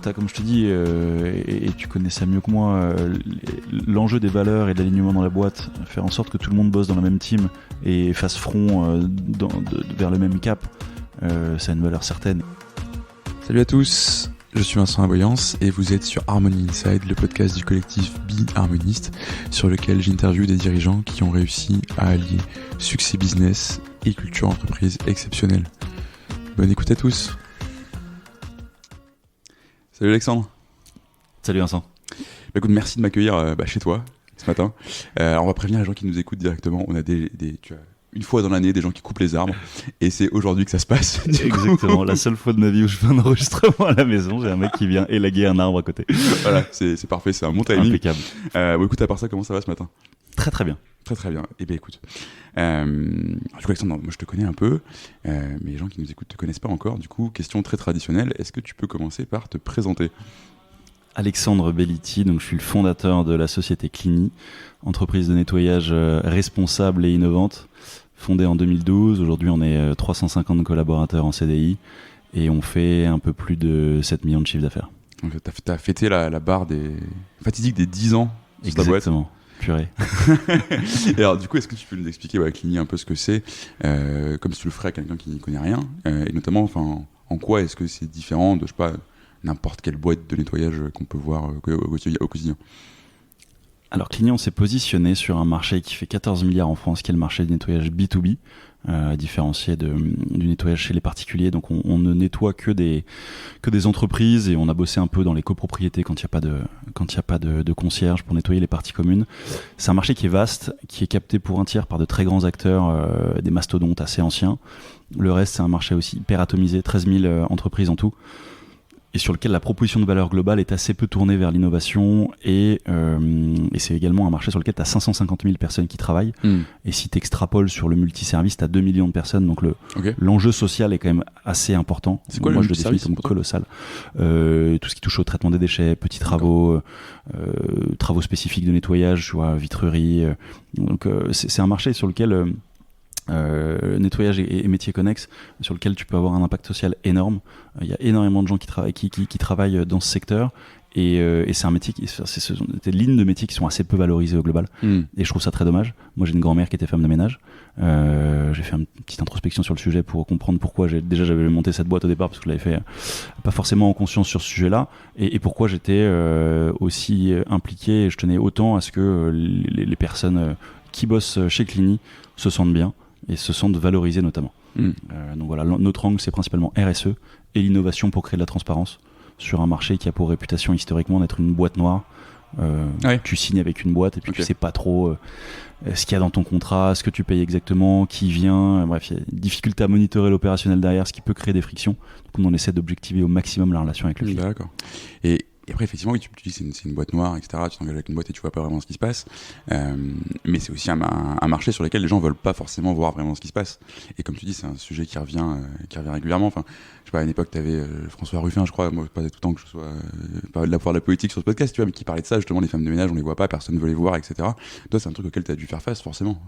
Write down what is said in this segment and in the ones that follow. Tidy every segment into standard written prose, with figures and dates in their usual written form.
t'as, comme je te dis, et tu connais ça mieux que moi, l'enjeu des valeurs et de l'alignement dans la boîte, faire en sorte que tout le monde bosse dans la même team et fasse front vers le même cap, ça a une valeur certaine. Salut à tous, je suis Vincent Aboyance et vous êtes sur Harmony Inside, le podcast du collectif Be Harmoniste, sur lequel j'interviewe des dirigeants qui ont réussi à allier succès business et culture entreprise exceptionnelle. Bonne écoute à tous. Salut Alexandre. Salut Vincent. Écoute, merci de m'accueillir chez toi ce matin. Alors on va prévenir les gens qui nous écoutent directement. On a une fois dans l'année des gens qui coupent les arbres et c'est aujourd'hui que ça se passe. Exactement, la seule fois de ma vie où je fais un enregistrement à la maison, j'ai un mec qui vient élaguer un arbre à côté. Voilà, c'est parfait, c'est un bon timing. Impeccable. Écoute, à part ça, comment ça va ce matin ? Très très bien. Très bien. Eh bien écoute, du coup Alexandre, moi je te connais un peu, mais les gens qui nous écoutent te connaissent pas encore. Du coup, question très traditionnelle, est-ce que tu peux commencer par te présenter ? Alexandre Belliti, donc je suis le fondateur de la société Clini, entreprise de nettoyage responsable et innovante, fondée en 2012. Aujourd'hui, on est 350 collaborateurs en CDI et on fait un peu plus de 7 millions de chiffres d'affaires. Donc t'as fêté la barre fatidique des 10 ans sur ta boîte. Exactement. Purée. Et alors du coup, est-ce que tu peux nous expliquer Clini un peu ce que c'est, comme si tu le ferais à quelqu'un qui n'y connaît rien, et notamment en quoi est-ce que c'est différent de, je sais pas, n'importe quelle boîte de nettoyage qu'on peut voir au quotidien. Alors Clini, on s'est positionné sur un marché qui fait 14 milliards en France, qui est le marché du nettoyage B2B, différencié du nettoyage chez les particuliers. Donc on ne nettoie que des entreprises, et on a bossé un peu dans les copropriétés quand il n'y a pas de concierge pour nettoyer les parties communes. C'est un marché qui est vaste, qui est capté pour un tiers par de très grands acteurs, des mastodontes assez anciens. Le reste, c'est un marché aussi hyper atomisé, 13 000 entreprises en tout, et sur lequel la proposition de valeur globale est assez peu tournée vers l'innovation, et c'est également un marché sur lequel tu as 550 000 personnes qui travaillent, et si tu extrapoles sur le multiservice, tu as 2 millions de personnes, donc l'enjeu social est quand même assez important. C'est quoi Moi le je le définis comme colossal. Tout ce qui touche au traitement des déchets, petits travaux, travaux spécifiques de nettoyage, tu vois, vitrerie, donc c'est un marché sur lequel... nettoyage et métiers connexes, sur lequel tu peux avoir un impact social énorme. Il y a énormément de gens qui travaillent dans ce secteur, et c'est un métier ce sont des lignes de métiers qui sont assez peu valorisées au global, et je trouve ça très dommage. Moi j'ai une grand-mère qui était femme de ménage, j'ai fait une petite introspection sur le sujet pour comprendre pourquoi j'avais monté cette boîte au départ, parce que je l'avais fait pas forcément en conscience sur ce sujet-là, et pourquoi j'étais aussi impliqué, et je tenais autant à ce que les personnes qui bossent chez Clini se sentent bien et se sentent valorisés notamment. Donc voilà, notre angle c'est principalement RSE et l'innovation pour créer de la transparence sur un marché qui a pour réputation historiquement d'être une boîte noire. Tu signes avec une boîte et puis tu sais pas trop ce qu'il y a dans ton contrat, ce que tu payes exactement, qui vient, bref, il y a une difficulté à monitorer l'opérationnel derrière, ce qui peut créer des frictions. Donc on essaie d'objectiver au maximum la relation avec le client. D'accord. Et après, effectivement, oui, tu dis que c'est une boîte noire, etc. Tu t'engages avec une boîte et tu vois pas vraiment ce qui se passe. Mais c'est aussi un marché sur lequel les gens veulent pas forcément voir vraiment ce qui se passe. Et comme tu dis, c'est un sujet qui revient régulièrement. Enfin, je sais pas, à une époque, t'avais François Ruffin, je crois, moi, pas tout le temps que je sois pas de la pouvoir de la politique sur ce podcast, tu vois, mais qui parlait de ça, justement, les femmes de ménage, on les voit pas, personne ne veut les voir, etc. Toi, c'est un truc auquel t'as dû faire face, forcément,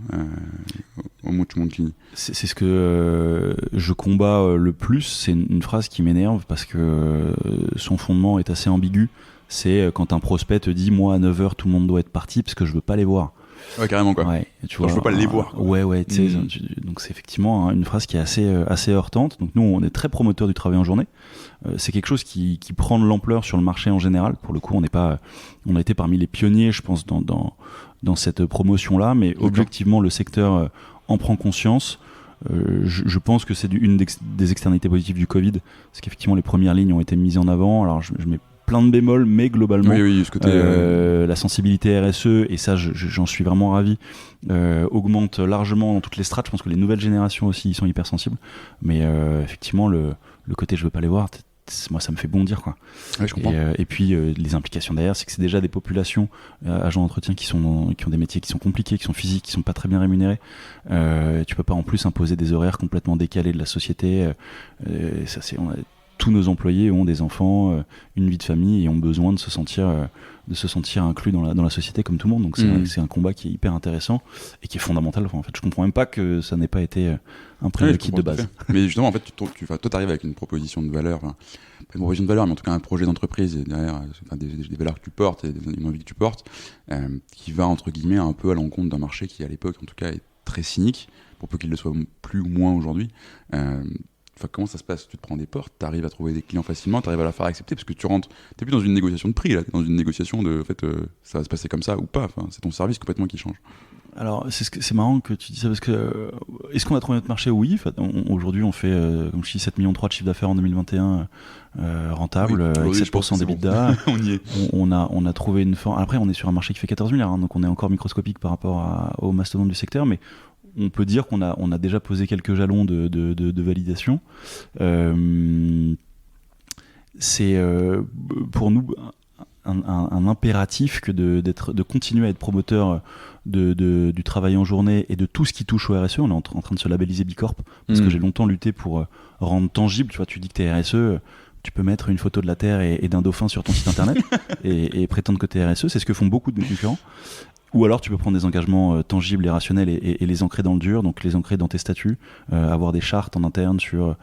au moment où tu montes Clini. C'est ce que je combats le plus. C'est une phrase qui m'énerve parce que son fondement est assez ambigu. C'est quand un prospect te dit, moi à 9h tout le monde doit être parti parce que je veux pas les voir. Ouais, carrément quoi. Ouais, tu vois, je veux pas les voir. Ouais, tu sais, donc c'est effectivement une phrase qui est assez heurtante. Donc nous, on est très promoteurs du travail en journée. C'est quelque chose qui prend de l'ampleur sur le marché en général. Pour le coup, on a été parmi les pionniers, je pense, dans cette promotion-là, mais objectivement, le secteur en prend conscience. Je pense que c'est une des externalités positives du Covid, parce qu'effectivement, les premières lignes ont été mises en avant. Alors, je mets plein de bémols, mais globalement, ce côté, la sensibilité RSE, et ça j'en suis vraiment ravi, augmente largement dans toutes les strates. Je pense que les nouvelles générations aussi sont hyper sensibles, mais effectivement le côté je veux pas les voir, moi ça me fait bondir quoi. Ouais, je comprends. Et puis les implications derrière, c'est que c'est déjà des populations agents d'entretien qui ont des métiers qui sont compliqués, qui sont physiques, qui sont pas très bien rémunérés. Tu peux pas en plus imposer des horaires complètement décalés de la société. Ça c'est tous nos employés ont des enfants, une vie de famille et ont besoin de se sentir inclus dans la société comme tout le monde. Donc c'est un combat qui est hyper intéressant et qui est fondamental. Enfin, en fait, je comprends même pas que ça n'ait pas été un prérequis de base. Mais justement, en fait, toi, t'arrives avec une proposition de valeur, pas une proposition de valeur, mais en tout cas un projet d'entreprise et derrière des valeurs que tu portes et une envie que tu portes, qui va entre guillemets un peu à l'encontre d'un marché qui à l'époque, en tout cas, est très cynique, pour peu qu'il le soit plus ou moins aujourd'hui. Comment ça se passe? Tu te prends des portes, tu arrives à trouver des clients facilement, tu arrives à la faire accepter, parce que tu rentres, t'es plus dans une négociation de prix, là, t'es dans une négociation de, en fait, ça va se passer comme ça ou pas, c'est ton service complètement qui change. Alors, c'est marrant que tu dis ça, parce que est-ce qu'on a trouvé notre marché? Oui. Aujourd'hui, on fait, comme je dis, 7,3 millions de chiffre d'affaires en 2021, rentable, avec 7% d'EBITDA. On y est. On a trouvé une forme. Après, on est sur un marché qui fait 14 milliards, donc on est encore microscopique par rapport au mastodonte du secteur, mais on peut dire qu'on a déjà posé quelques jalons de validation. C'est pour nous un impératif que de continuer à être promoteur du travail en journée et de tout ce qui touche au RSE. On est en train de se labelliser Bicorp parce que j'ai longtemps lutté pour rendre tangible. Tu vois, tu dis que t'es RSE, tu peux mettre une photo de la Terre et d'un dauphin sur ton site internet et prétendre que t'es RSE. C'est ce que font beaucoup de concurrents. Ou alors tu peux prendre des engagements tangibles et rationnels et les ancrer dans le dur, donc les ancrer dans tes statuts, avoir des chartes en interne sur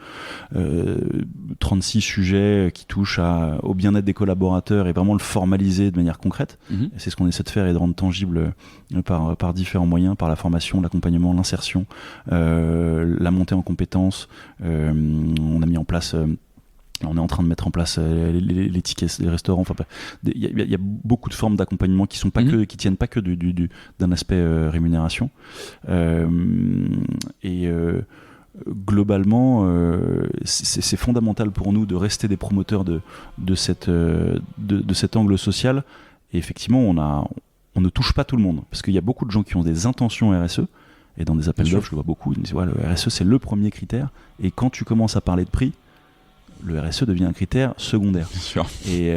36 sujets qui touchent au bien-être des collaborateurs et vraiment le formaliser de manière concrète. C'est ce qu'on essaie de faire et de rendre tangible par différents moyens, par la formation, l'accompagnement, l'insertion, la montée en compétences. On a mis en place... on est en train de mettre en place les tickets des restaurants. Enfin, il y a beaucoup de formes d'accompagnement qui sont pas qui tiennent pas que d'un aspect rémunération. Globalement, c'est fondamental pour nous de rester des promoteurs de cet angle social. Et effectivement, on ne touche pas tout le monde parce qu'il y a beaucoup de gens qui ont des intentions RSE. Et dans des appels d'offres, je le vois beaucoup. Ils disent le RSE c'est le premier critère. Et quand tu commences à parler de prix, le RSE devient un critère secondaire. Bien sûr. Et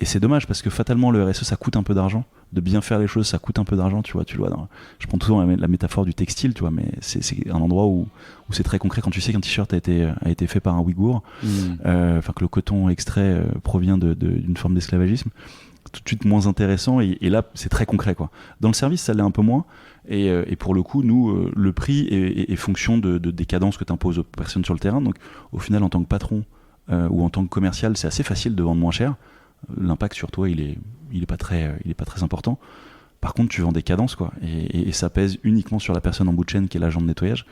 c'est dommage parce que fatalement le RSE ça coûte un peu d'argent. De bien faire les choses ça coûte un peu d'argent, tu vois. Je prends toujours la métaphore du textile, tu vois, mais c'est un endroit où c'est très concret quand tu sais qu'un t-shirt a été fait par un Ouïghour, que le coton extrait provient d'une forme d'esclavagisme. Tout de suite moins intéressant et là c'est très concret quoi. Dans le service ça l'est un peu moins et pour le coup nous le prix est fonction des cadences que tu imposes aux personnes sur le terrain, donc au final en tant que patron ou en tant que commercial c'est assez facile de vendre moins cher, l'impact sur toi il est pas très important. Par contre tu vends des cadences quoi et ça pèse uniquement sur la personne en bout de chaîne qui est l'agent de nettoyage.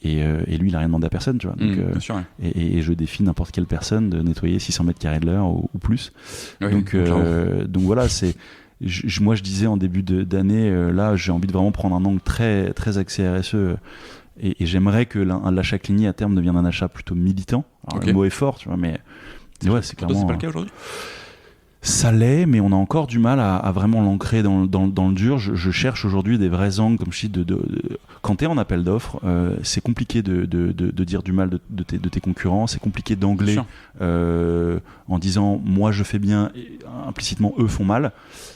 Et lui il a rien demandé à personne, tu vois. Donc, bien sûr, ouais. et je défie n'importe quelle personne de nettoyer 600 mètres carrés de l'heure ou plus. Oui, donc voilà, moi je disais en début d'année, là j'ai envie de vraiment prendre un angle très, très axé RSE et j'aimerais que l'achat Cligny à terme devienne un achat plutôt militant. Alors, le mot est fort, tu vois, mais ouais, c'est clairement. C'est pas le cas aujourd'hui. Ça l'est, mais on a encore du mal à vraiment l'ancrer dans le dur. Je cherche aujourd'hui des vrais angles, comme je dis, quand tu es en appel d'offres, c'est compliqué de dire du mal de tes concurrents, c'est compliqué d'angler en disant moi je fais bien, et implicitement eux font mal.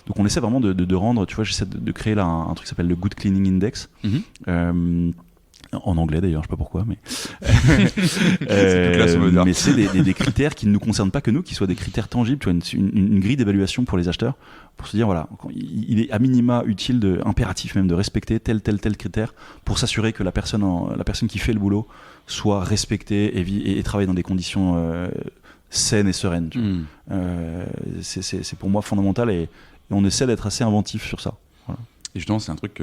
Donc on essaie vraiment de rendre, tu vois, j'essaie de créer là un truc qui s'appelle le Good Cleaning Index. En anglais d'ailleurs, je sais pas pourquoi, mais mais c'est des critères qui ne nous concernent pas que nous, qui soient des critères tangibles, tu vois, une grille d'évaluation pour les acheteurs, pour se dire voilà, il est à minima utile, impératif même de respecter tel critère pour s'assurer que la personne qui fait le boulot soit respectée et travaille dans des conditions saines et sereines. Tu vois. C'est pour moi fondamental et on essaie d'être assez inventif sur ça. Voilà. Et justement, c'est un truc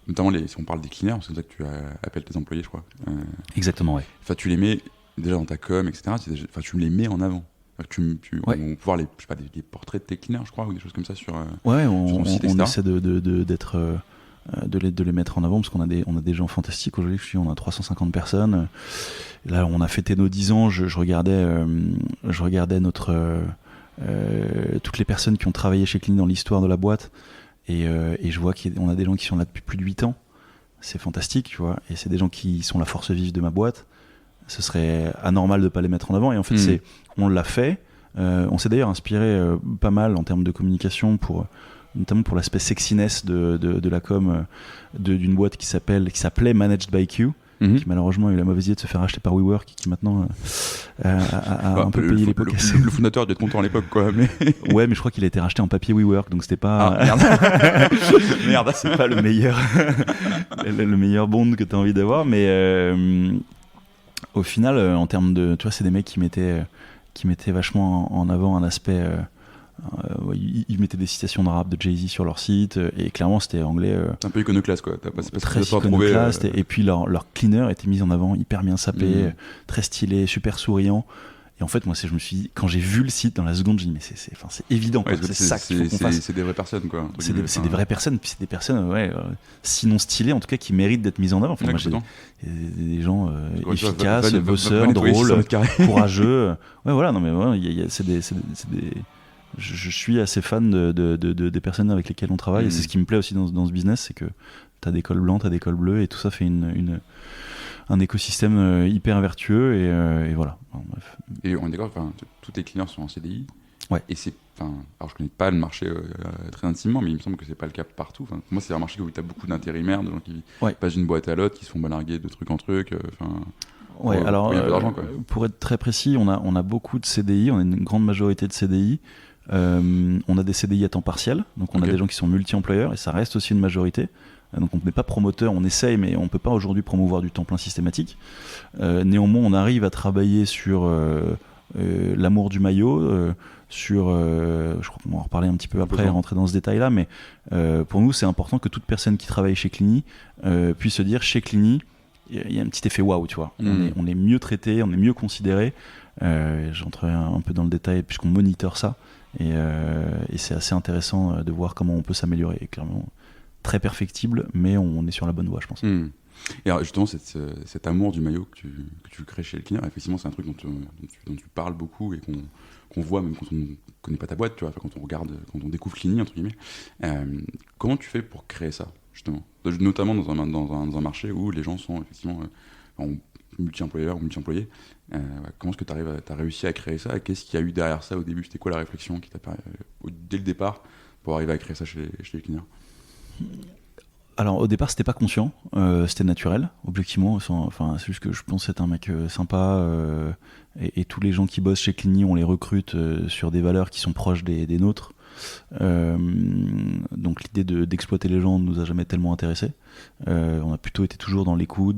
notamment si on parle des cleaners, c'est comme ça que tu appelles tes employés, je crois. Exactement, ouais. Enfin, tu les mets déjà dans ta com, etc. Tu les mets en avant. On peut voir les portraits de tes cleaners, je crois, ou des choses comme ça sur. Ouais, on essaie de les mettre en avant parce qu'on a des gens fantastiques aujourd'hui. On a 350 personnes. Là, on a fêté nos 10 ans. Je regardais toutes les personnes qui ont travaillé chez Cligny dans l'histoire de la boîte. Et je vois qu'on a des gens qui sont là depuis plus de 8 ans. C'est fantastique, tu vois. Et c'est des gens qui sont la force vive de ma boîte. Ce serait anormal de ne pas les mettre en avant. Et en fait, on l'a fait. On s'est d'ailleurs inspiré pas mal en termes de communication, notamment pour l'aspect sexiness de la com d'une boîte qui s'appelait Managed by Q, qui malheureusement a eu la mauvaise idée de se faire acheter par WeWork, qui maintenant a un peu payé les pots cassés. Le fondateur doit être content à l'époque, quoi. Mais... Ouais, mais je crois qu'il a été racheté en papier WeWork, donc c'était pas. Merde. Merde. C'est pas le meilleur, le meilleur bond que tu as envie d'avoir, mais au final, en termes de, tu vois, c'est des mecs qui mettaient vachement en avant un aspect. Ils mettaient des citations de rap de Jay-Z sur leur site, et clairement c'était anglais. C'est un peu iconoclaste, quoi. Très iconoclaste, et puis leur cleaner était mis en avant, hyper bien sapé, très stylé, super souriant. Et en fait, moi, je me suis dit, quand j'ai vu le site dans la seconde, j'ai dit, mais c'est évident, quoi. C'est ça qu'il faut qu'on fasse. C'est des vraies personnes, quoi. C'est des vraies personnes, puis c'est des personnes, sinon stylées, en tout cas, qui méritent d'être mises en avant. Enfin, moi, j'ai des gens efficaces, bosseurs, drôles, courageux. Ouais, voilà, non, mais c'est des. Je suis assez fan des personnes avec lesquelles on travaille, et c'est ce qui me plaît aussi dans ce business, c'est que t'as des cols blancs, t'as des cols bleus, et tout ça fait un écosystème hyper vertueux, et voilà. Bon, bref. Et on est d'accord, tous tes clients sont en CDI. Ouais. Et alors je connais pas le marché très intimement, mais il me semble que c'est pas le cas partout. Pour moi, c'est un marché où tu as beaucoup d'intérimaires, de gens qui passent d'une boîte à l'autre, qui se font balarguer de truc en truc. Ouais, alors pour être très précis, on a beaucoup de CDI, on a une grande majorité de CDI. On a des CDI à temps partiel, donc on a des gens qui sont multi-employeurs, et ça reste aussi une majorité. Donc on n'est pas promoteur, on essaye, mais on ne peut pas aujourd'hui promouvoir du temps plein systématique. Néanmoins, on arrive à travailler sur l'amour du maillot, je crois qu'on va en reparler un petit peu après, rentrer dans ce détail-là, mais pour nous, c'est important que toute personne qui travaille chez Clini puisse se dire, chez Clini, il y a un petit effet waouh, tu vois. On est mieux traité, on est mieux considéré. J'entrerai un peu dans le détail, puisqu'on moniteur ça, et c'est assez intéressant de voir comment on peut s'améliorer. Et clairement, très perfectible, mais on est sur la bonne voie, je pense. Et alors justement, cet amour du maillot que tu crées chez le cleaner, effectivement, c'est un truc dont tu parles beaucoup, et qu'on voit même quand on ne connaît pas ta boîte, tu vois, quand on regarde, quand on découvre Clini, entre guillemets. Comment tu fais pour créer ça, justement, notamment dans un marché où les gens sont effectivement multi-employeurs ou multi-employés. Comment est-ce que tu as réussi à créer ça, et qu'est-ce qu'il y a eu derrière ça au début? C'était quoi la réflexion qui t'a dès le départ pour arriver à créer ça chez les cleaners? Alors au départ, c'était pas conscient, c'était naturel, objectivement. C'est juste que je pense être un mec sympa, et tous les gens qui bossent chez Clini, on les recrute sur des valeurs qui sont proches des nôtres. Donc l'idée d'exploiter les gens ne nous a jamais tellement intéressés. On a plutôt été toujours dans l'écoute,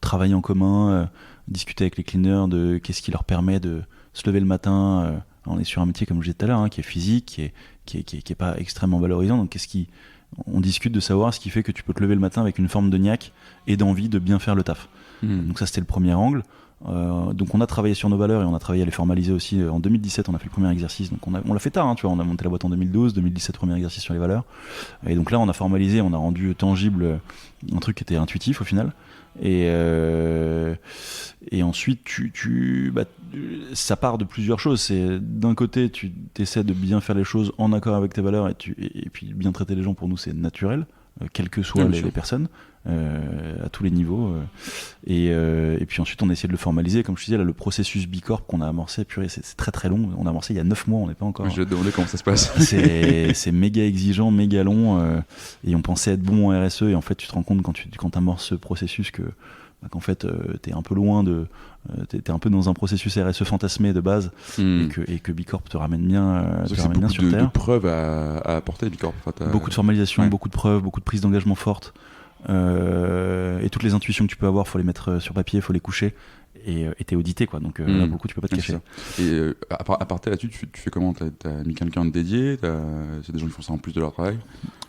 travailler en commun, discuter avec les cleaners de qu'est-ce qui leur permet de se lever le matin. On est sur un métier, comme je disais tout à l'heure, qui est physique, qui est pas extrêmement valorisant. Donc on discute de savoir ce qui fait que tu peux te lever le matin avec une forme de niaque et d'envie de bien faire le taf. Donc ça, c'était le premier angle. Donc on a travaillé sur nos valeurs, et on a travaillé à les formaliser aussi. En 2017, on a fait le premier exercice. Donc on l'a fait tard, tu vois. On a monté la boîte en 2012, 2017, premier exercice sur les valeurs. Et donc là, on a formalisé, on a rendu tangible un truc qui était intuitif au final. Et ensuite, ça part de plusieurs choses. C'est d'un côté, tu essaies de bien faire les choses en accord avec tes valeurs, et puis bien traiter les gens. Pour nous, c'est naturel, quelles que soient les personnes, à tous les niveaux. Et puis ensuite, on a essayé de le formaliser. Comme je te disais, là, le processus Bicorp qu'on a amorcé, purée, c'est très très long. On a amorcé il y a 9 mois, on n'est pas encore. Je vais te demander comment ça se passe. C'est méga exigeant, méga long, et on pensait être bon en RSE, et en fait, tu te rends compte quand tu amorces ce processus qu'en fait, t'es un peu loin t'es un peu dans un processus RSE fantasmé de base, et que Bicorp te ramène bien, sur terre. Beaucoup de preuves à apporter, Bicorp. Beaucoup de formalisation, beaucoup de preuves, beaucoup de prise d'engagement forte, et toutes les intuitions que tu peux avoir, faut les mettre sur papier, faut les coucher, et t'es audité, quoi. Donc là, beaucoup, tu peux pas te cacher. Et à part là-dessus, tu fais comment? T'as mis quelqu'un de dédié? C'est des gens qui font ça en plus de leur travail?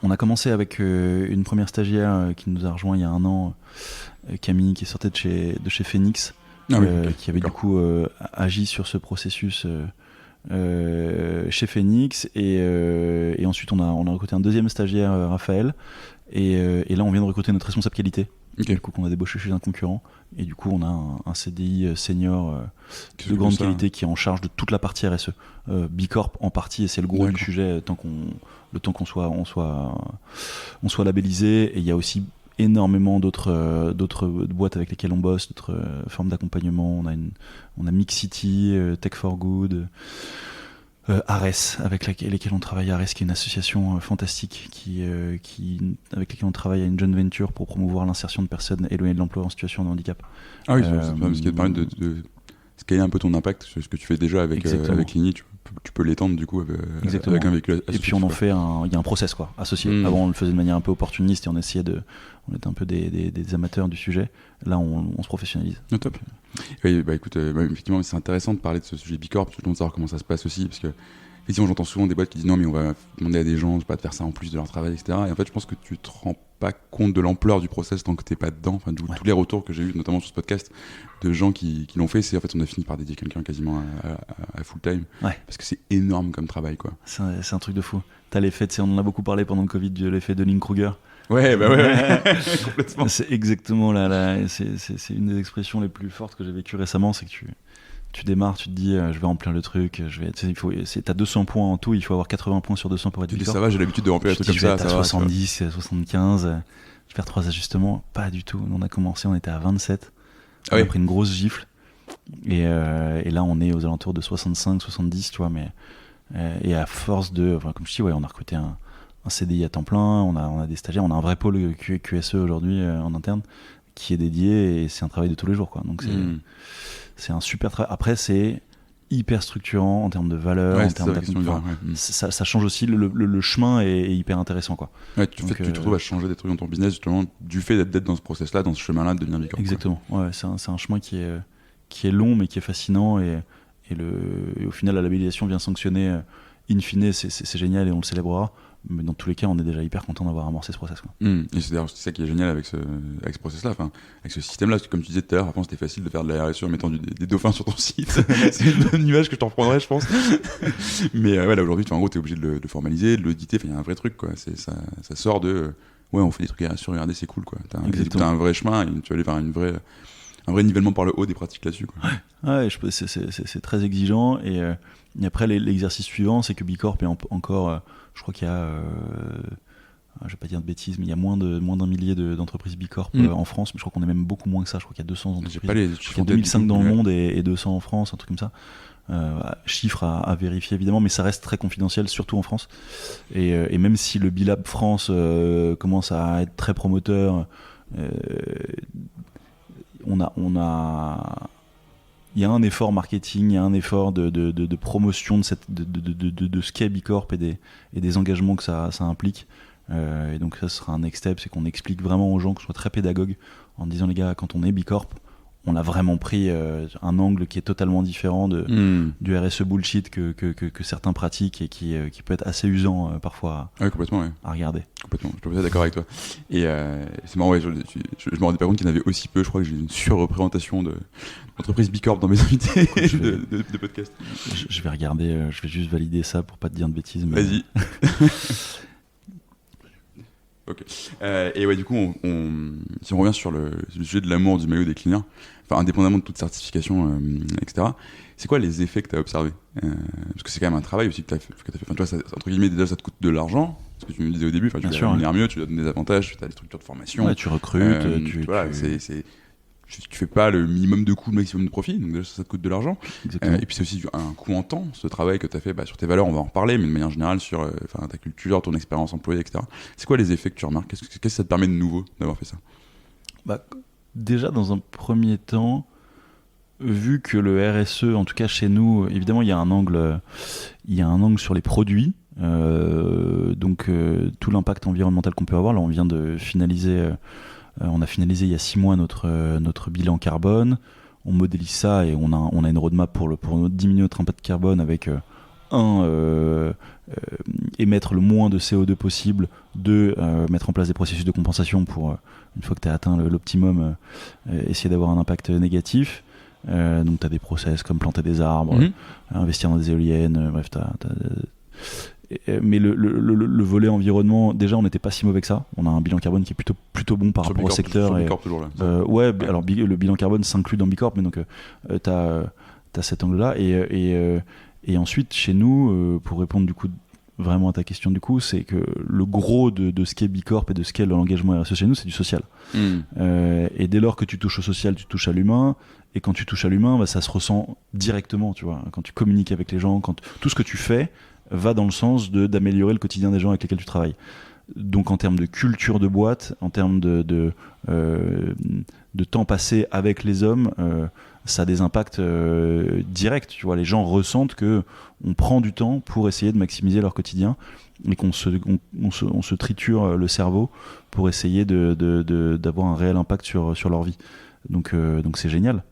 On a commencé avec une première stagiaire qui nous a rejoint il y a un an, Camille, qui sortait de chez Phoenix, qui avait du coup agi sur ce processus chez Phoenix, et ensuite on a recruté un deuxième stagiaire, Raphaël, et là on vient de recruter notre responsable qualité, du coup qu'on a débauché chez un concurrent, et du coup on a un CDI senior de grande qualité qui est en charge de toute la partie RSE, Bicorp en partie, et c'est le gros du sujet le temps qu'on soit labellisé. Et il y a aussi énormément d'autres boîtes avec lesquelles on bosse, d'autres formes d'accompagnement. On a Mix City, Tech for Good, Ares, avec lesquels on travaille. Ares, qui est une association fantastique, avec laquelle on travaille à une joint venture pour promouvoir l'insertion de personnes éloignées de l'emploi en situation de handicap. Ah oui, c'est parce qu'il te permet de scaler un peu ton impact sur ce que tu fais déjà avec Ligny. Tu peux l'étendre du coup avec un véhicule associatif. Et puis on en fait il y a un process quoi, associé. Avant on le faisait de manière un peu opportuniste et on était un peu des amateurs du sujet. Là on se professionnalise. Oh, top. Oui, bah écoute, effectivement c'est intéressant de parler de ce sujet Bicorp, de savoir comment ça se passe aussi, parce que effectivement j'entends souvent des boîtes qui disent non mais on va demander à des gens de faire ça en plus de leur travail, etc. Et en fait je pense que tu te rends pas compte de l'ampleur du process tant que t'es pas dedans. Enfin, tous les retours que j'ai eu notamment sur ce podcast de gens qui l'ont fait, c'est en fait on a fini par dédier quelqu'un quasiment à full time, parce que c'est énorme comme travail quoi. C'est un truc de fou. T'as l'effet, on en a beaucoup parlé pendant le Covid, de l'effet de Lynn-Kruger. Ouais. Complètement. C'est exactement c'est une des expressions les plus fortes que j'ai vécues récemment, c'est que tu démarres, tu te dis je vais remplir le truc, t'as 200 points en tout, il faut avoir 80 points sur 200 pour être Bicorp. Ça va, j'ai l'habitude de remplir les trucs comme ça. Je vais être à 70, 75, je vais faire 3 ajustements, pas du tout. On a commencé, on était à 27, on a pris une grosse gifle, et là on est aux alentours de 65, 70, tu vois, mais et à force comme je dis, on a recruté un CDI à temps plein, on a des stagiaires, on a un vrai pôle QSE aujourd'hui en interne qui est dédié, et c'est un travail de tous les jours quoi. Donc c'est un super travail. Après c'est hyper structurant en termes de valeur, en termes ça change aussi, le chemin est hyper intéressant quoi. Ouais, tu te retrouves à changer des trucs dans ton business justement du fait d'être dans ce process là, dans ce chemin là, de devenir Bicorp. Exactement. Ouais, c'est un chemin qui est long mais qui est fascinant, et au final la labellisation vient sanctionner in fine, c'est génial et on le célébrera. Mais dans tous les cas, on est déjà hyper content d'avoir amorcé ce process quoi. Et c'est ça qui est génial avec ce process-là, avec ce système-là, parce que comme tu disais tout à l'heure, avant c'était facile de faire de la RSE en mettant des dauphins sur ton site. C'est une bonne image que je t'en reprendrai, je pense. Mais là aujourd'hui, en gros, t'es obligé de le formaliser, de l'auditer. Il y a un vrai truc, quoi. Ça sort de on fait des trucs RSE, regardez, c'est cool, quoi. T'as un vrai chemin, et tu vas aller vers un vrai nivellement par le haut des pratiques là-dessus, quoi. Ouais, c'est très exigeant, et après l'exercice suivant, c'est que Bicorp est encore, je crois qu'il y a, je vais pas dire de bêtises, mais il y a moins d'un millier d'entreprises Bicorp en France, mais je crois qu'on est même beaucoup moins que ça. Je crois qu'il y a 200 entreprises. Il y a 2005 dans le monde et 200 en France, un truc comme ça. Chiffre à vérifier évidemment, mais ça reste très confidentiel, surtout en France. Et même si le Bilab France commence à être très promoteur, il y a un effort marketing, il y a un effort de promotion de ce qu'est Bicorp et des engagements que ça implique. Et donc ça sera un next step, c'est qu'on explique vraiment aux gens, que ce soit très pédagogue, en disant les gars, quand on est Bicorp, on a vraiment pris un angle qui est totalement différent du RSE bullshit que certains pratiquent, et qui peut être assez usant parfois à regarder. Complètement, je suis d'accord avec toi. Et c'est marrant, je me rendais pas compte qu'il y en avait aussi peu. Je crois que j'ai une surreprésentation d'entreprises Bicorp dans mes invités de podcast. Je vais regarder, je vais juste valider ça pour pas te dire de bêtises. Mais... Vas-y. Ok. Et du coup, si on revient sur le sujet de l'amour du maillot des cleaners, indépendamment de toute certification, etc., c'est quoi les effets que tu as observés parce que c'est quand même un travail aussi que tu as fait. Tu vois, entre guillemets, déjà, ça te coûte de l'argent, ce que tu me disais au début, tu les rémunères mieux, tu donnes des avantages, tu as des structures de formation. Ouais, tu recrutes, tu fais pas le minimum de coûts, le maximum de profit, donc déjà ça te coûte de l'argent. Et puis c'est aussi un coût en temps, ce travail que tu as fait sur tes valeurs, on va en reparler, mais de manière générale sur ta culture, ton expérience employée, etc. C'est quoi les effets que tu remarques? Qu'est-ce que ça te permet de nouveau d'avoir fait ça? Déjà, dans un premier temps, vu que le RSE, en tout cas chez nous, évidemment il y a un angle sur les produits, donc tout l'impact environnemental qu'on peut avoir. Là on vient de finaliser, on a finalisé il y a 6 mois notre bilan carbone. On modélise ça et on a une roadmap pour diminuer notre impact carbone avec émettre le moins de CO2 possible, mettre en place des processus de compensation pour, une fois que tu as atteint l'optimum, essayer d'avoir un impact négatif. Donc tu as des process comme planter des arbres, investir dans des éoliennes, bref, mais le volet environnement, déjà on n'était pas si mauvais que ça. On a un bilan carbone qui est plutôt bon par rapport au secteur. Sur Bicorp toujours là. Alors le bilan carbone s'inclut dans Bicorp, mais donc t'as cet angle-là. Et ensuite chez nous, pour répondre du coup vraiment à ta question du coup, c'est que le gros de ce qu'est Bicorp et de ce qu'est l'engagement RSE chez nous, c'est du social. Et dès lors que tu touches au social, tu touches à l'humain. Et quand tu touches à l'humain, bah, ça se ressent directement, tu vois. Quand tu communiques avec les gens, tout ce que tu fais va dans le sens d'améliorer le quotidien des gens avec lesquels tu travailles. Donc en termes de culture de boîte, en termes de temps passé avec les hommes, ça a des impacts directs. Tu vois, les gens ressentent que on prend du temps pour essayer de maximiser leur quotidien et qu'on se triture le cerveau pour essayer d'avoir un réel impact sur leur vie. Donc c'est génial.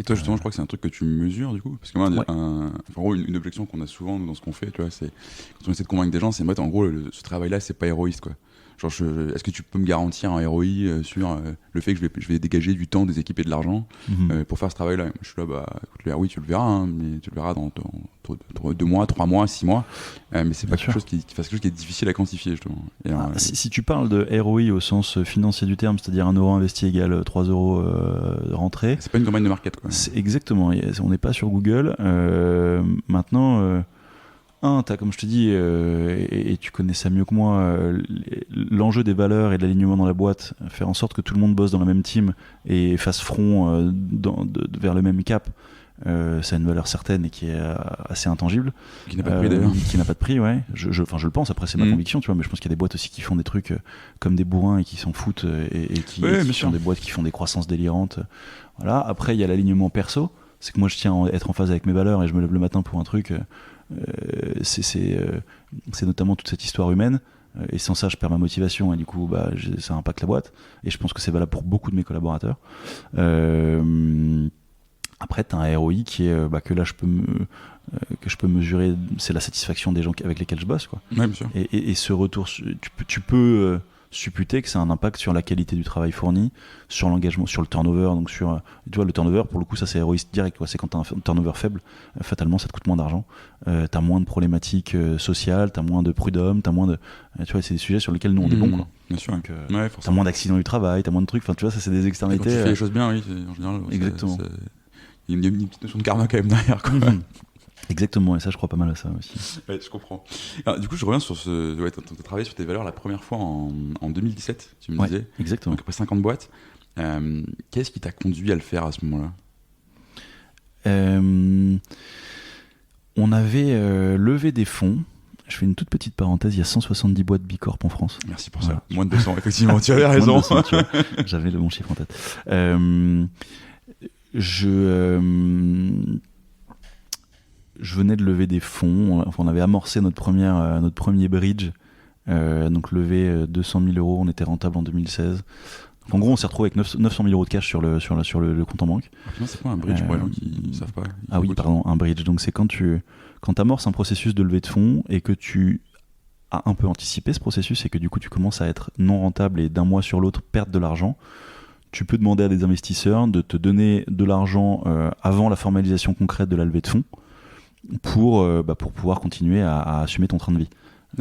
Et toi, justement, je crois que c'est un truc que tu mesures, du coup. Parce que moi, en gros, une objection qu'on a souvent nous, dans ce qu'on fait, tu vois, c'est quand on essaie de convaincre des gens, c'est en gros, ce travail-là, c'est pas héroïste, quoi. Genre, est-ce que tu peux me garantir un ROI sur le fait que je vais dégager du temps des équipes et de l'argent pour faire ce travail-là? Je suis là, bah, écoute, le ROI, tu le verras, hein, mais tu le verras dans 2 mois, 3 mois, 6 mois. Mais c'est pas quelque chose qui est difficile à quantifier, justement. Et, si tu parles de ROI au sens financier du terme, c'est-à-dire 1 euro investi égale 3 euros rentrés. C'est pas une campagne de market, quoi. Exactement. On n'est pas sur Google. Maintenant. T'as, comme je te dis, et tu connais ça mieux que moi, l'enjeu des valeurs et de l'alignement dans la boîte, faire en sorte que tout le monde bosse dans la même team et fasse front vers le même cap, ça a une valeur certaine et qui est assez intangible. Qui n'a pas de prix d'ailleurs. Qui n'a pas de prix, ouais. Je le pense, après c'est ma conviction, tu vois, mais je pense qu'il y a des boîtes aussi qui font des trucs comme des bourrins et qui s'en foutent et qui sont des boîtes qui font des croissances délirantes. Voilà. Après, il y a l'alignement perso, c'est que moi je tiens à être en phase avec mes valeurs et je me lève le matin pour un truc. C'est notamment toute cette histoire humaine et sans ça je perds ma motivation et du coup ça impacte la boîte et je pense que c'est valable pour beaucoup de mes collaborateurs. Après t'as un ROI qui est que là je peux mesurer, c'est la satisfaction des gens avec lesquels je bosse, quoi. Ouais, bien sûr. Et ce retour tu peux supputer que ça a un impact sur la qualité du travail fourni, sur l'engagement, sur le turnover. Donc tu vois, le turnover, pour le coup, ça c'est héroïste direct, quoi. C'est quand tu as un turnover faible, fatalement ça te coûte moins d'argent, tu as moins de problématiques sociales, tu as moins de prud'hommes, tu as moins de... tu vois, c'est des sujets sur lesquels nous on est bon, quoi. Bien sûr. Donc, ouais, tu as moins d'accidents du travail, tu as moins de trucs, enfin tu vois, ça c'est des externalités. Quand tu fais les choses bien, oui, en général. Exactement. Il y a une petite notion de karma quand même derrière, quoi. Exactement, et ça je crois pas mal à ça aussi. Ouais, je comprends. Alors, du coup, je reviens sur tu as travaillé sur tes valeurs la première fois en 2017, tu me disais. Exactement. Donc après 50 boîtes. Qu'est-ce qui t'a conduit à le faire à ce moment-là? On avait levé des fonds. Je fais une toute petite parenthèse, il y a 170 boîtes Bicorp en France. Merci pour ça. Moins de 200, effectivement, tu avais raison. 200, tu vois. J'avais le bon chiffre en tête. Je venais de lever des fonds. On avait amorcé notre premier bridge, donc levé 200 000 euros. On était rentable en 2016. Donc en gros, on s'est retrouvé avec 900 000 euros de cash sur le compte en banque. C'est quoi un bridge pour les gens qui ne savent pas? Un bridge. Donc c'est quand tu amorces un processus de levée de fonds et que tu as un peu anticipé ce processus et que du coup tu commences à être non rentable et d'un mois sur l'autre perdre de l'argent. Tu peux demander à des investisseurs de te donner de l'argent avant la formalisation concrète de la levée de fonds pour pouvoir continuer à assumer ton train de vie.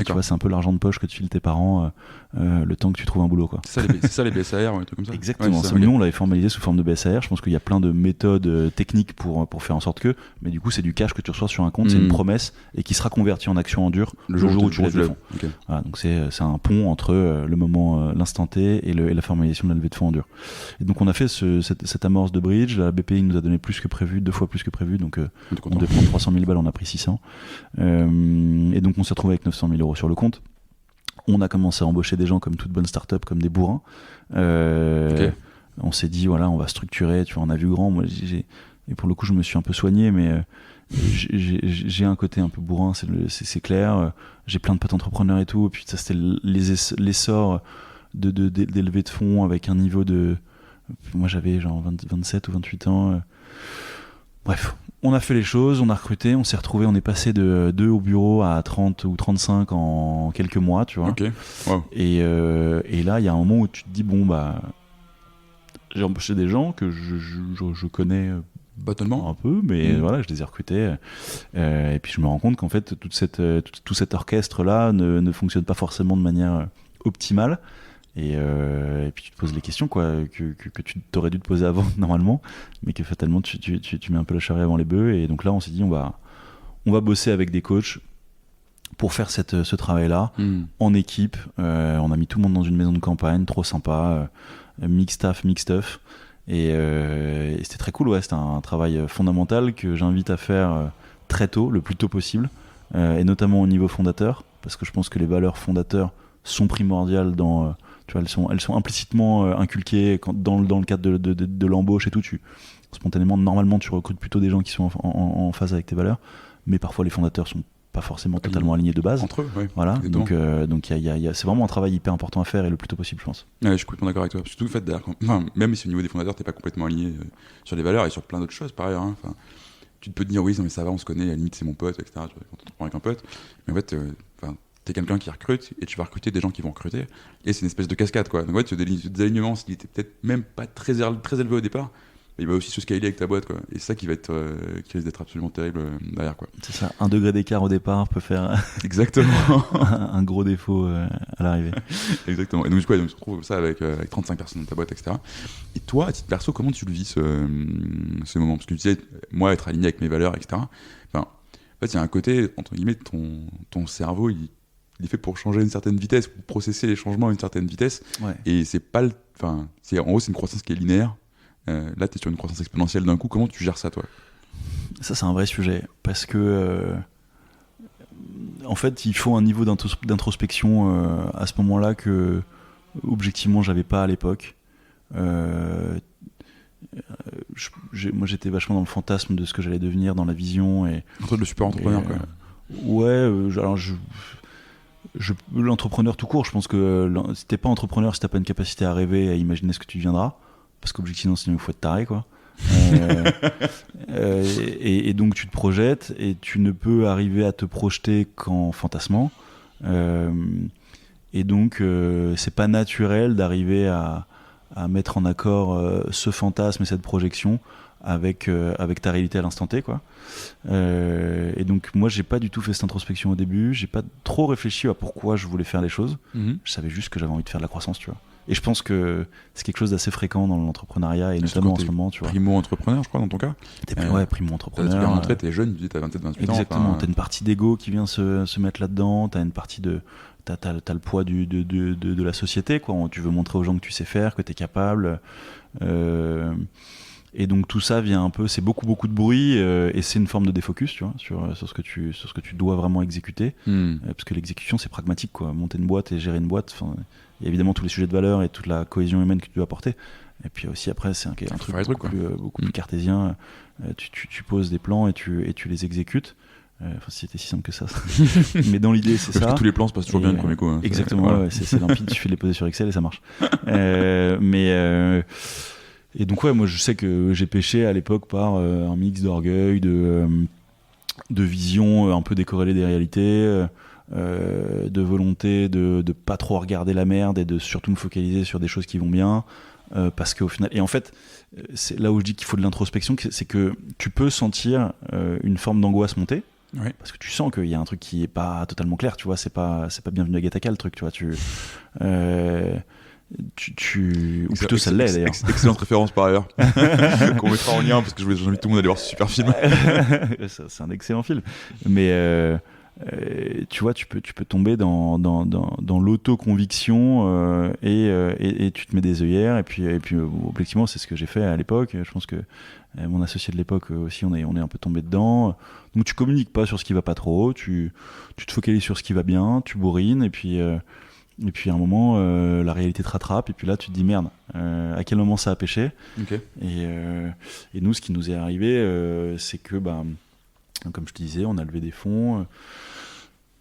Tu vois, c'est un peu l'argent de poche que tu files tes parents le temps que tu trouves un boulot, quoi. C'est ça les BSAR ou des trucs comme ça? Exactement. Ouais, Nous, on l'avait formalisé sous forme de BSAR. Je pense qu'il y a plein de méthodes techniques pour faire en sorte que, mais du coup, c'est du cash que tu reçois sur un compte, c'est une promesse et qui sera converti en action en dur le jour où tu lèves le fonds. Okay. Voilà, donc c'est un pont entre le moment, l'instant T et la formalisation de la levée de fonds en dur. Et donc on a fait cette amorce de bridge. La BPI nous a donné plus que prévu, 2 fois plus que prévu. Donc on devait prendre 300 000 balles, on a pris 600. Et donc on s'est retrouvé avec 900 000 euros sur le compte. On a commencé à embaucher des gens comme toute bonne start-up, comme des bourrins. On s'est dit, voilà, on va structurer, tu vois, on a vu grand. Moi, et pour le coup, je me suis un peu soigné, mais j'ai un côté un peu bourrin, c'est clair. J'ai plein de potes entrepreneurs et tout. Et puis ça, c'était l'essor des levées de fonds avec un niveau de... Moi, j'avais genre 27 ou 28 ans. Bref, on a fait les choses, on a recruté, on s'est retrouvé, on est passé de 2 au bureau à 30 ou 35 en quelques mois, tu vois. Okay. Wow. Et là, il y a un moment où tu te dis, j'ai embauché des gens que je connais un peu, mais voilà, je les ai recrutés. Et puis je me rends compte qu'en fait, tout cet orchestre-là ne fonctionne pas forcément de manière optimale. Et puis tu te poses les questions, quoi, que tu t'aurais dû te poser avant normalement, mais que fatalement tu mets un peu la charrue avant les bœufs. Et donc là on s'est dit on va bosser avec des coachs pour faire ce travail-là en équipe. On a mis tout le monde dans une maison de campagne, trop sympa, mix staff, mix stuff. Et c'était très cool, ouais. C'était un travail fondamental que j'invite à faire très tôt, le plus tôt possible, et notamment au niveau fondateur, parce que je pense que les valeurs fondateurs sont primordiales dans... tu vois, elles sont implicitement inculquées dans le cadre de l'embauche et tout. Spontanément, normalement, tu recrutes plutôt des gens qui sont en phase avec tes valeurs, mais parfois les fondateurs sont pas forcément totalement alignés de base. Entre eux, ouais. Voilà. Donc c'est vraiment un travail hyper important à faire et le plus tôt possible, je pense. Ouais, je suis complètement d'accord avec toi. Surtout le fait d'ailleurs, même si au niveau des fondateurs, t'es pas complètement aligné sur les valeurs et sur plein d'autres choses, par ailleurs. Hein. Tu peux te dire, oui, non, mais ça va, on se connaît, à la limite, c'est mon pote, etc. Tu vois, quand tu te prends avec un pote. Mais en fait, t'es quelqu'un qui recrute et tu vas recruter des gens qui vont recruter. Et c'est une espèce de cascade, quoi. Donc, ouais, tu as des alignements, s'il était peut-être même pas très élevé au départ, il va aussi se scaler avec ta boîte, quoi. Et c'est ça qui va être qui risque d'être absolument terrible derrière, quoi. C'est ça, 1 degré d'écart au départ peut faire exactement un gros défaut à l'arrivée. Exactement. Et donc, du coup, on se retrouve ça avec 35 personnes dans ta boîte, etc. Et toi, à titre perso, comment tu le vis ce moment? Parce que tu disais, moi, être aligné avec mes valeurs, etc. En fait, il y a un côté, entre guillemets, ton cerveau, il est fait pour changer à une certaine vitesse, pour processer les changements à une certaine vitesse. Ouais. Et c'est pas en gros, c'est une croissance qui est linéaire. Là, tu es sur une croissance exponentielle d'un coup. Comment tu gères ça, toi? Ça, c'est un vrai sujet. Parce que, en fait, il faut un niveau d'introspection à ce moment-là que, objectivement, j'avais pas à l'époque. Moi, j'étais vachement dans le fantasme de ce que j'allais devenir, dans la vision. Entre le super entrepreneur, quoi. Ouais, alors l'entrepreneur tout court, je pense que si t'es pas entrepreneur, si t'as pas une capacité à rêver, à imaginer ce que tu deviendras, parce qu'objectivement sinon il faut être taré, quoi. Et donc tu te projettes et tu ne peux arriver à te projeter qu'en fantasmant, et donc c'est pas naturel d'arriver à mettre en accord ce fantasme et cette projection avec ta réalité à l'instant T, quoi. Et donc moi j'ai pas du tout fait cette introspection au début, j'ai pas trop réfléchi à pourquoi je voulais faire les choses. Je savais juste que j'avais envie de faire de la croissance, tu vois. Et je pense que c'est quelque chose d'assez fréquent dans l'entrepreneuriat, et notamment en ce moment, tu vois. Primo-entrepreneur, je crois, dans ton cas. Ouais, primo-entrepreneur. T'as super rentré, t'es jeune, tu dis t'as 27-28 ans. Exactement, t'as une partie d'ego qui vient se mettre là-dedans, t'as une partie de... T'as le poids de la société, quoi. Tu veux montrer aux gens que tu sais faire, que t'es capable. Et donc tout ça vient un peu, c'est beaucoup de bruit, et c'est une forme de défocus, tu vois, sur ce que tu dois vraiment exécuter, parce que l'exécution c'est pragmatique, quoi. Monter une boîte et gérer une boîte, il y a évidemment tous les sujets de valeur et toute la cohésion humaine que tu dois apporter, et puis aussi après c'est un truc beaucoup plus cartésien. Tu poses des plans et tu les exécutes. Si c'était si simple que ça. Mais dans l'idée c'est ça. Tous les plans se passent toujours bien le premier coup, hein. Exactement, voilà. Ouais, c'est limpide, il suffit de les poser sur Excel et ça marche. Et donc ouais, moi je sais que j'ai pêché à l'époque par un mix d'orgueil, de vision un peu décorrélée des réalités, de volonté de pas trop regarder la merde et de surtout me focaliser sur des choses qui vont bien, parce qu'au final, et en fait c'est là où je dis qu'il faut de l'introspection, c'est que tu peux sentir une forme d'angoisse monter. Ouais. Parce que tu sens qu'il y a un truc qui est pas totalement clair, tu vois, c'est pas bienvenu à Gattaca le truc, tu vois, ou plutôt ça l'est d'ailleurs. Excellente référence par ailleurs qu'on mettra en lien, parce que j'invite tout le monde à aller voir ce super film. C'est un excellent film, mais tu vois, tu peux tomber dans l'auto-conviction, et tu te mets des œillères, et puis objectivement c'est ce que j'ai fait à l'époque. Je pense que mon associé de l'époque aussi, on est un peu tombé dedans. Donc tu communiques pas sur ce qui va pas trop, tu te focalises sur ce qui va bien, tu bourrines, et puis à un moment la réalité te rattrape, et puis là tu te dis merde, à quel moment ça a pêché. Okay. Et nous, ce qui nous est arrivé, c'est que comme je te disais, on a levé des fonds,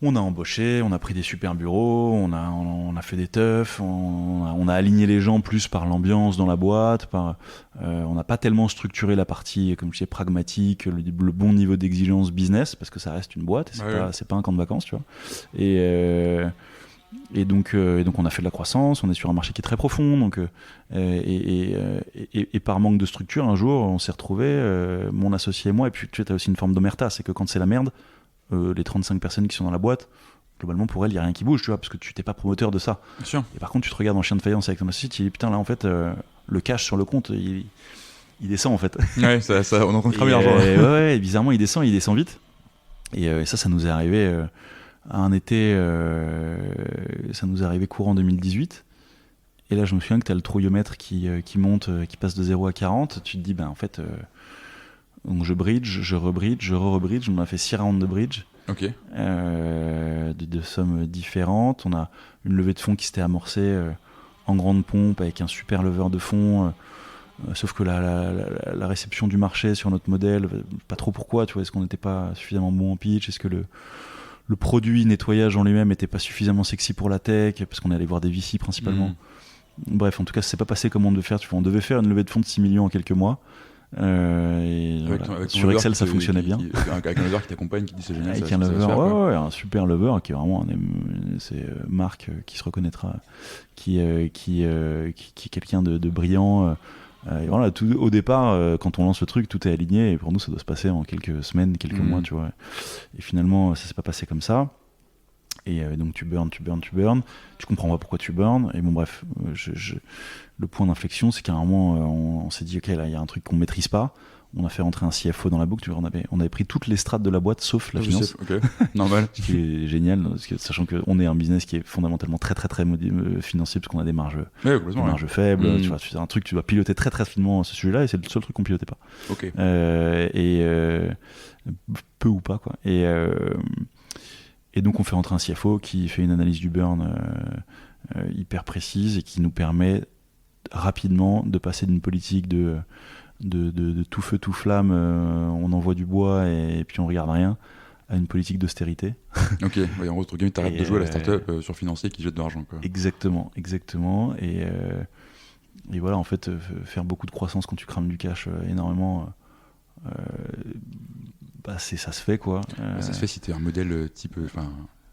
on a embauché, on a pris des super bureaux, on a fait des teufs, on a aligné les gens plus par l'ambiance dans la boîte, on n'a pas tellement structuré la partie, comme je disais, pragmatique, le bon niveau d'exigence business, parce que ça reste une boîte, et c'est pas un camp de vacances, tu vois. Et donc on a fait de la croissance, on est sur un marché qui est très profond, donc et par manque de structure, un jour on s'est retrouvés, mon associé et moi, et puis tu as aussi une forme d'omerta, c'est que quand c'est la merde, les 35 personnes qui sont dans la boîte, globalement pour elles il n'y a rien qui bouge, tu vois, parce que tu n'es pas promoteur de ça. Bien sûr. Et par contre tu te regardes en chien de faïence avec ton associé, tu dis putain là en fait le cash sur le compte il descend en fait. Ouais, ça on est en train de cramer l'argent. Ouais, bizarrement il descend vite, et ça nous est arrivé un été, ça nous est arrivé courant 2018. Et là, je me souviens que tu as le trouillomètre qui monte, qui passe de 0 à 40. Tu te dis, ben, en fait, donc je bridge, je rebridge, je re-rebridge. On a fait 6 rounds de bridge. Ok. De sommes différentes. On a une levée de fonds qui s'était amorcée en grande pompe avec un super leveur de fonds. Sauf que la réception du marché sur notre modèle, pas trop pourquoi, tu vois, est-ce qu'on n'était pas suffisamment bon en pitch, est-ce que le produit nettoyage en lui-même n'était pas suffisamment sexy pour la tech, parce qu'on est allé voir des VC principalement. Bref, en tout cas, ça s'est pas passé comme on devait faire. On devait faire une levée de fonds de 6 millions en quelques mois. Et avec sur Excel, ça fonctionnait bien. Avec un lever qui t'accompagne, qui dit c'est génial. Avec un lever, un super lever qui est vraiment c'est Marc qui se reconnaîtra, qui est quelqu'un de brillant. Et voilà, tout, au départ, quand on lance le truc, tout est aligné et pour nous, ça doit se passer en quelques semaines, quelques mois, tu vois. Et finalement, ça s'est pas passé comme ça. Et donc tu burn, tu comprends pas pourquoi tu burn. Et bon, bref, le point d'inflexion, c'est qu'à un moment, on s'est dit, ok, là, il y a un truc qu'on maîtrise pas. On a fait rentrer un CFO dans la boucle. Tu vois, on avait pris toutes les strates de la boîte sauf la finance. Okay. Normal. Ce qui est génial, parce que, sachant qu'on est un business qui est fondamentalement très financier, parce qu'on a des marges faibles. Tu vois, c'est un truc, tu dois piloter très très finement ce sujet-là, et c'est le seul truc qu'on pilotait pas. Okay. Peu ou pas, quoi. Et donc on fait rentrer un CFO qui fait une analyse du burn hyper précise et qui nous permet rapidement de passer d'une politique de tout feu tout flamme, on envoie du bois et puis on regarde rien, à une politique d'austérité. Ok, ouais, en gros, t'arrêtes de jouer à la startup sur financier qui jette de l'argent, quoi. Exactement. Et voilà, en fait, faire beaucoup de croissance quand tu crames du cash énormément, ça se fait, quoi. Ça se fait si t'es un modèle type.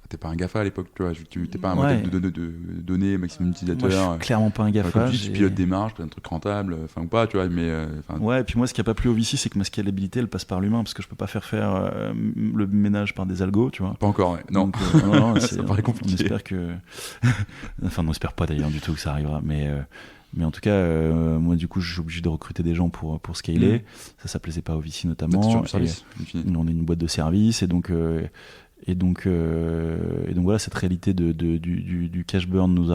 T'es pas un GAFA à l'époque, tu vois. T'es pas un modèle de données, maximum d'utilisateurs. Moi, je suis clairement pas un GAFA. Tu pilotes des marges, t'as un truc rentable, ou pas, tu vois. Mais, ouais, et puis moi, ce qui a pas plu au VC, c'est que ma scalabilité, elle passe par l'humain, parce que je peux pas faire le ménage par des algos, tu vois. Pas encore, ouais. Non. Donc, ça paraît compliqué. On espère que. Enfin, on espère pas d'ailleurs du tout que ça arrivera, mais en tout cas, moi, du coup, je suis obligé de recruter des gens pour scaler. Ça plaisait pas au VC notamment. C'est sur du service. On est une boîte de service, et donc voilà, cette réalité du cash burn nous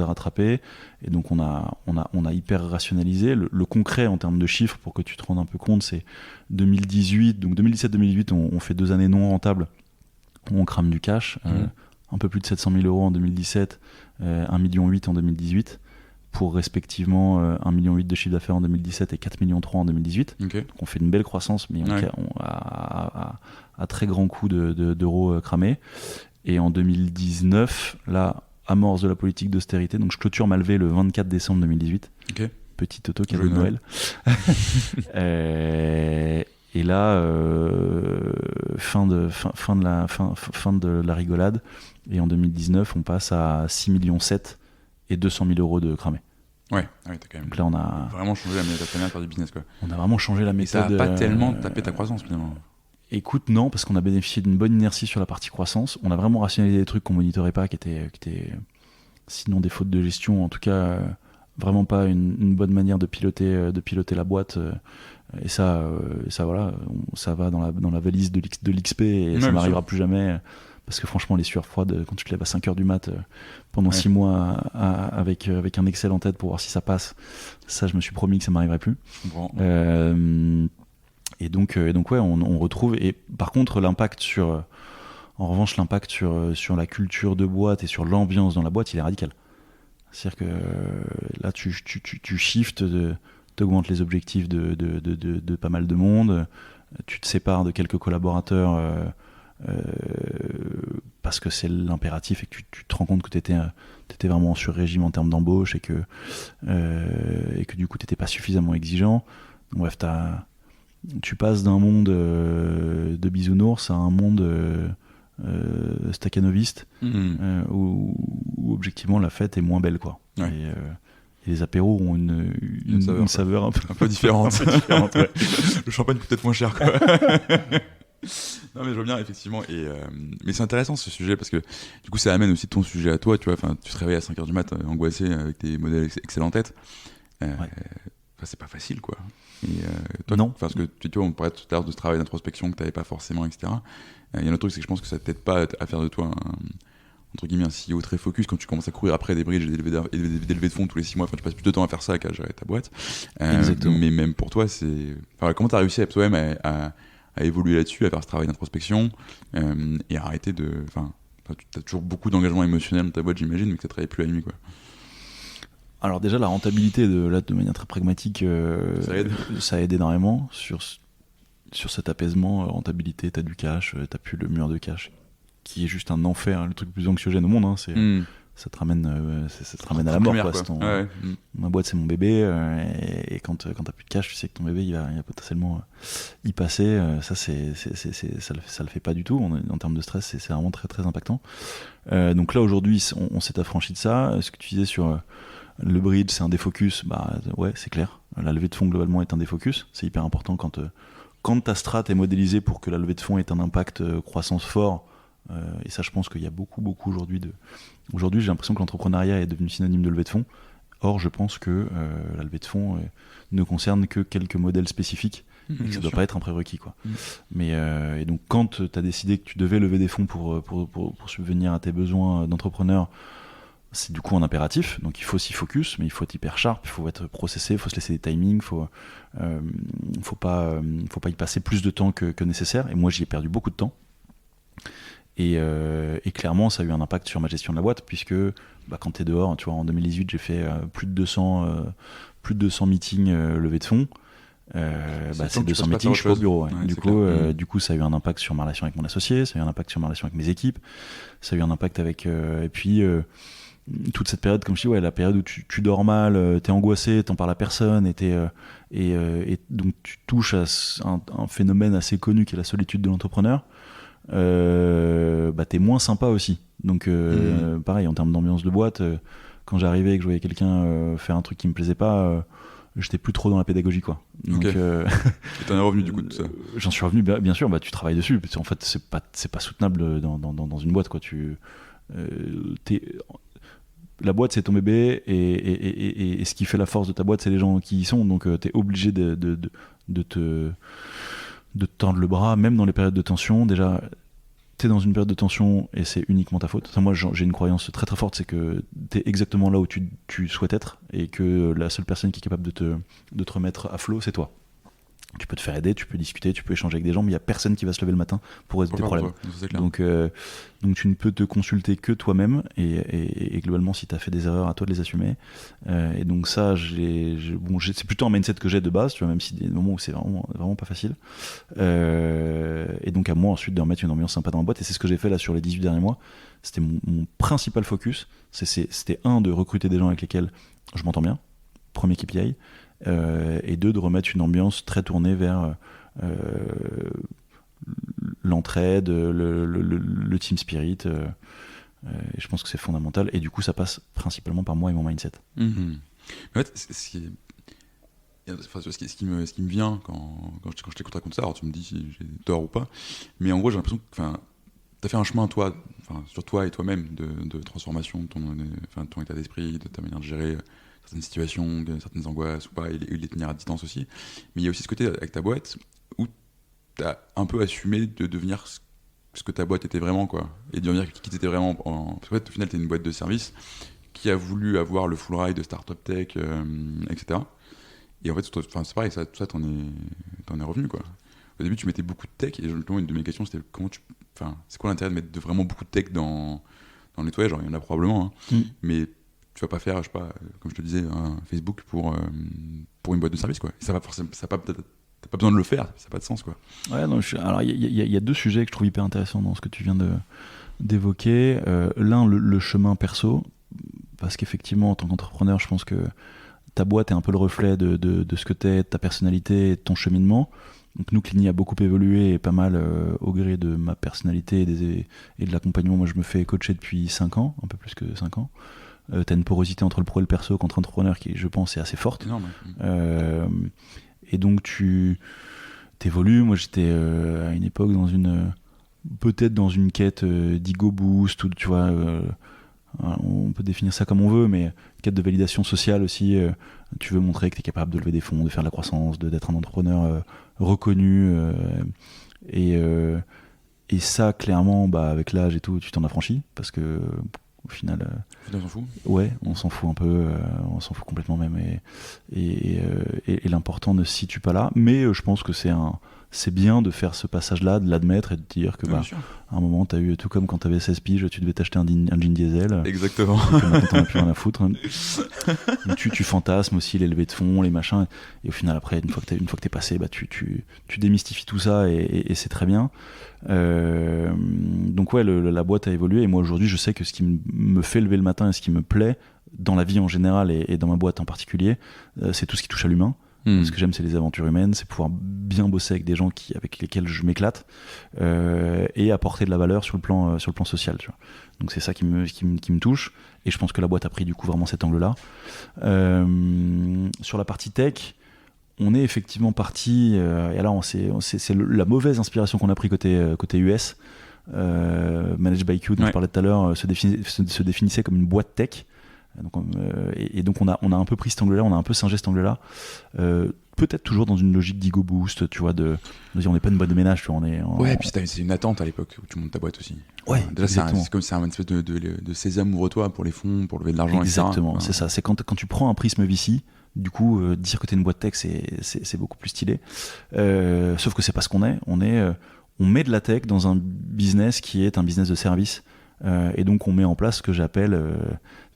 a rattrapé, et donc on a hyper rationalisé. Le concret en termes de chiffres, pour que tu te rendes un peu compte, c'est 2018, donc 2017-2018, on fait 2 années non rentables où on crame du cash, un peu plus de 700 000 € en 2017, 1,8 million en 2018, pour respectivement 1,8 million de chiffre d'affaires en 2017 et 4,3 millions en 2018. Okay. Donc on fait une belle croissance, mais à très grand coût d'euros cramés. Et en 2019, là, amorce de la politique d'austérité. Donc je clôture ma levée le 24 décembre 2018. Okay. Petit auto cadeau de Noël. Et là, fin de la rigolade. Et en 2019, on passe à 6,7 millions et 200 000 € de cramés. Ouais, t'as quand même. Donc là, on a vraiment changé la méthode de faire du business, quoi. On a vraiment changé la méthode. Et ça a pas tellement tapé ta croissance, finalement. Écoute, non, parce qu'on a bénéficié d'une bonne inertie sur la partie croissance. On a vraiment rationalisé des trucs qu'on monitorait pas, qui étaient sinon des fautes de gestion, en tout cas vraiment pas une bonne manière de piloter la boîte. Et ça voilà, ça va dans la valise de l'XP, et ça m'arrivera plus jamais. Parce que franchement, les sueurs froides, quand tu te lèves à 5h du mat pendant 6 mois avec un Excel en tête pour voir si ça passe, ça, je me suis promis que ça m'arriverait plus. Et donc ouais, on retrouve. Et par contre, l'impact sur la culture de boîte et sur l'ambiance dans la boîte, il est radical. C'est-à-dire que là, tu shiftes, t'augmentes les objectifs de pas mal de monde, tu te sépares de quelques collaborateurs parce que c'est l'impératif, et que tu te rends compte que t'étais vraiment sur régime en termes d'embauche, et que du coup t'étais pas suffisamment exigeant. Donc, bref, tu passes d'un monde de bisounours à un monde stakhanoviste, où objectivement la fête est moins belle, quoi. Ouais. Et les apéros ont une saveur un peu différente. Ouais. Le champagne peut être moins cher, quoi. Non, mais je vois bien, effectivement. Mais c'est intéressant, ce sujet, parce que du coup ça amène aussi ton sujet à toi, tu vois. Enfin, tu te réveilles à 5h du mat angoissé avec tes modèles Excel en tête. c'est pas facile, quoi. Et toi, Non. parce que tu vois, on parlait tout à l'heure de ce travail d'introspection que t'avais pas forcément, etc. Il y a un autre truc, c'est que je pense que ça t'aide pas à faire de toi entre guillemets un CEO très focus quand tu commences à courir après des bridges et des levées de fonds tous les 6 mois. Enfin, tu passes plus de temps à faire ça qu'à gérer ta boîte. Mais même pour toi, comment t'as réussi toi-même à évoluer là-dessus, à faire ce travail d'introspection et à arrêter de... tu as toujours beaucoup d'engagement émotionnel dans ta boîte, j'imagine, mais que ça travaille plus la nuit, quoi. Alors déjà, la rentabilité, de manière très pragmatique, ça aide énormément sur cet apaisement. Rentabilité, t'as du cash, t'as plus le mur de cash, qui est juste un enfer, le truc le plus anxiogène au monde. Hein, ça te ramène à la mort, quoi. Ma boîte, c'est mon bébé, et quand t'as plus de cash, tu sais que ton bébé il va potentiellement y passer. Ça le fait pas du tout. En termes de stress, c'est vraiment très très impactant. Donc là aujourd'hui, on s'est affranchi de ça. Ce que tu disais sur le bridge, c'est un défocus. Ouais, c'est clair. La levée de fonds globalement est un défocus. C'est hyper important quand ta strat est modélisée pour que la levée de fonds ait un impact croissance fort. Et ça, je pense qu'il y a beaucoup aujourd'hui Aujourd'hui, j'ai l'impression que l'entrepreneuriat est devenu synonyme de levée de fonds. Or, je pense que la levée de fonds ne concerne que quelques modèles spécifiques et que ça ne doit pas être un prérequis, quoi. Mais et donc, quand tu as décidé que tu devais lever des fonds pour subvenir à tes besoins d'entrepreneur, c'est du coup un impératif. Donc, il faut s'y focus, mais il faut être hyper sharp, il faut être processé, il faut se laisser des timings, faut pas y passer plus de temps que nécessaire. Et moi, j'y ai perdu beaucoup de temps. Et clairement, ça a eu un impact sur ma gestion de la boîte, puisque quand tu es dehors, tu vois, en 2018, j'ai fait plus de 200 meetings levés de fonds. Ces 200 meetings, je suis pas au bureau. Ouais. Du coup, ça a eu un impact sur ma relation avec mon associé, ça a eu un impact sur ma relation avec mes équipes, ça a eu un impact avec... et puis, toute cette période, comme je dis, la période où tu dors mal, t'es angoissé, t'en parles à personne, et donc tu touches à un phénomène assez connu qui est la solitude de l'entrepreneur. T'es moins sympa aussi. Donc pareil, en termes d'ambiance de boîte, quand j'arrivais et que je voyais quelqu'un faire un truc qui me plaisait pas, j'étais plus trop dans la pédagogie, quoi. Donc, et t'en es revenu du coup de tout ça? J'en suis revenu, bien sûr. Tu travailles dessus, parce qu'en fait c'est pas soutenable dans une boîte, quoi. La boîte, c'est ton bébé, et ce qui fait la force de ta boîte, c'est les gens qui y sont. Donc t'es obligé de te tendre le bras, même dans les périodes de tension. Déjà, t'es dans une période de tension et c'est uniquement ta faute. Moi, j'ai une croyance très très forte, c'est que t'es exactement là où tu souhaites être, et que la seule personne qui est capable de te remettre à flot, c'est toi. Tu peux te faire aider, tu peux discuter, tu peux échanger avec des gens, mais il n'y a personne qui va se lever le matin pour résoudre tes problèmes. Donc tu ne peux te consulter que toi-même, et globalement, si tu as fait des erreurs, à toi de les assumer. Et donc ça, c'est plutôt un mindset que j'ai de base, tu vois, même si il y a des moments où c'est vraiment, vraiment pas facile. Et donc à moi ensuite de remettre une ambiance sympa dans la boîte, et c'est ce que j'ai fait là sur les 18 derniers mois. C'était mon principal focus, c'était de recruter des gens avec lesquels je m'entends bien, premier KPI, et de remettre une ambiance très tournée vers l'entraide, le team spirit, et je pense que c'est fondamental, et du coup ça passe principalement par moi et mon mindset. En fait, ce qui me vient quand je t'écoute raconter ça, alors tu me dis si j'ai tort ou pas, mais en gros j'ai l'impression que t'as fait un chemin sur toi et toi-même de transformation de ton état d'esprit, de ta manière de gérer certaines situations, certaines angoisses ou pas, et les tenir à distance aussi. Mais il y a aussi ce côté avec ta boîte où tu as un peu assumé de devenir ce que ta boîte était vraiment, quoi, et de devenir qui t'étais vraiment. Parce qu'en fait, au final, tu es une boîte de service qui a voulu avoir le full ride de startup tech, etc. Et en fait, c'est pareil, tout ça, t'en es revenu, quoi. Au début, tu mettais beaucoup de tech, et justement, une de mes questions, c'était c'est quoi l'intérêt de mettre vraiment beaucoup de tech dans le nettoyage? Genre, il y en a probablement, hein, mais tu vas pas faire, je sais pas, comme je te disais, un Facebook pour une boîte de service, quoi. Et ça va forcément, t'as pas besoin de le faire, ça n'a pas de sens, quoi. Ouais, non, alors il y a deux sujets que je trouve hyper intéressants dans ce que tu viens d'évoquer. L'un, le chemin perso, parce qu'effectivement, en tant qu'entrepreneur, je pense que ta boîte est un peu le reflet de ce que t'es, de ta personnalité et de ton cheminement. Donc nous, Clini a beaucoup évolué, et pas mal au gré de ma personnalité et de l'accompagnement. Moi, je me fais coacher depuis 5 ans, un peu plus que 5 ans. T'as une porosité entre le pro et le perso qu'entre entrepreneurs qui, je pense, est assez forte. Énorme. Et donc tu t'évolues. Moi, j'étais à une époque peut-être dans une quête d'ego boost, ou tu vois, on peut définir ça comme on veut, mais quête de validation sociale aussi. Tu veux montrer que tu es capable de lever des fonds, de faire de la croissance, d'être un entrepreneur reconnu. Et ça, clairement, avec l'âge et tout, tu t'en affranchis parce que au final, on s'en fout. Ouais, on s'en fout un peu, on s'en fout complètement même. Et l'important ne se situe pas là. Mais je pense que c'est bien de faire ce passage-là, de l'admettre et de dire que à un moment, t'as eu tout comme quand t'avais 16 piges, tu devais t'acheter un jean diesel. Exactement. Et que maintenant, t'en as plus rien à foutre. Donc, tu fantasmes aussi les levées de fonds, les machins. Et au final, après, une fois que t'es passé, tu démystifies tout ça et c'est très bien. Donc ouais, la boîte a évolué. Et moi, aujourd'hui, je sais que ce qui me fait lever le matin et ce qui me plaît dans la vie en général et dans ma boîte en particulier, c'est tout ce qui touche à l'humain. Ce que j'aime, c'est les aventures humaines, c'est pouvoir bien bosser avec des gens avec lesquels je m'éclate et apporter de la valeur sur le plan social. Tu vois. Donc c'est ça qui me touche. Et je pense que la boîte a pris du coup vraiment cet angle-là. Sur la partie tech, on est effectivement parti. Et alors c'est la mauvaise inspiration qu'on a pris côté US. Managed by Q, dont je parlais tout à l'heure, se définissait comme une boîte tech. Donc on a un peu pris cet angle-là, on a un peu singé cet angle-là, peut-être toujours dans une logique d'ego boost, tu vois, de dire on n'est pas une boîte de ménage, tu vois, ouais, et puis c'est une attente à l'époque où tu montes ta boîte aussi. Ouais, déjà c'est comme un espèce de sésame, ouvre-toi pour les fonds, pour lever de l'argent, exactement, etc. C'est ça, c'est quand tu prends un prisme VC, du coup dire que t'es une boîte tech c'est beaucoup plus stylé, sauf que c'est pas ce qu'on est, on met de la tech dans un business qui est un business de service, et donc on met en place ce que j'appelle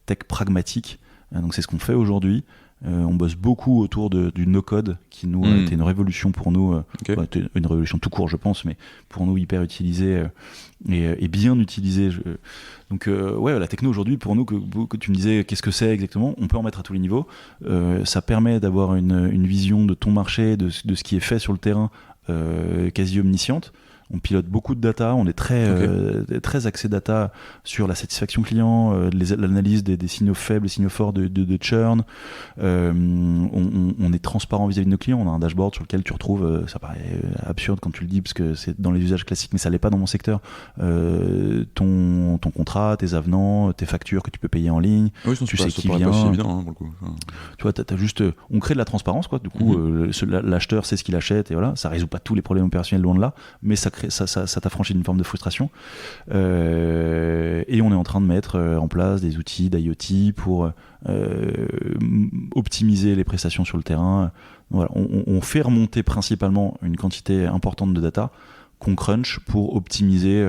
tech pragmatique. Donc c'est ce qu'on fait aujourd'hui. On bosse beaucoup autour du no-code qui nous était une révolution pour nous, une révolution tout court je pense, mais pour nous hyper utilisée et bien utilisée. Donc ouais, la techno aujourd'hui pour nous, que tu me disais qu'est-ce que c'est exactement, on peut en mettre à tous les niveaux. Ça permet d'avoir une vision de ton marché, de ce qui est fait sur le terrain, quasi omnisciente. On pilote beaucoup de data, on est très axé data sur la satisfaction client, l'analyse des signaux faibles, des signaux forts de churn. On est transparent vis-à-vis de nos clients, on a un dashboard sur lequel tu retrouves, ça paraît absurde quand tu le dis parce que c'est dans les usages classiques, mais ça l'est pas dans mon secteur, ton contrat, tes avenants, tes factures que tu peux payer en ligne, oui, tu sais qui vient. Pas aussi évident, pour le coup. Tu vois, t'as juste, on crée de la transparence, quoi. Du coup, l'acheteur sait ce qu'il achète et voilà, ça résout pas tous les problèmes opérationnels loin de là, mais ça t'affranchit d'une forme de frustration. Et on est en train de mettre en place des outils d'IoT pour optimiser les prestations sur le terrain. Voilà, on fait remonter principalement une quantité importante de data qu'on crunch pour optimiser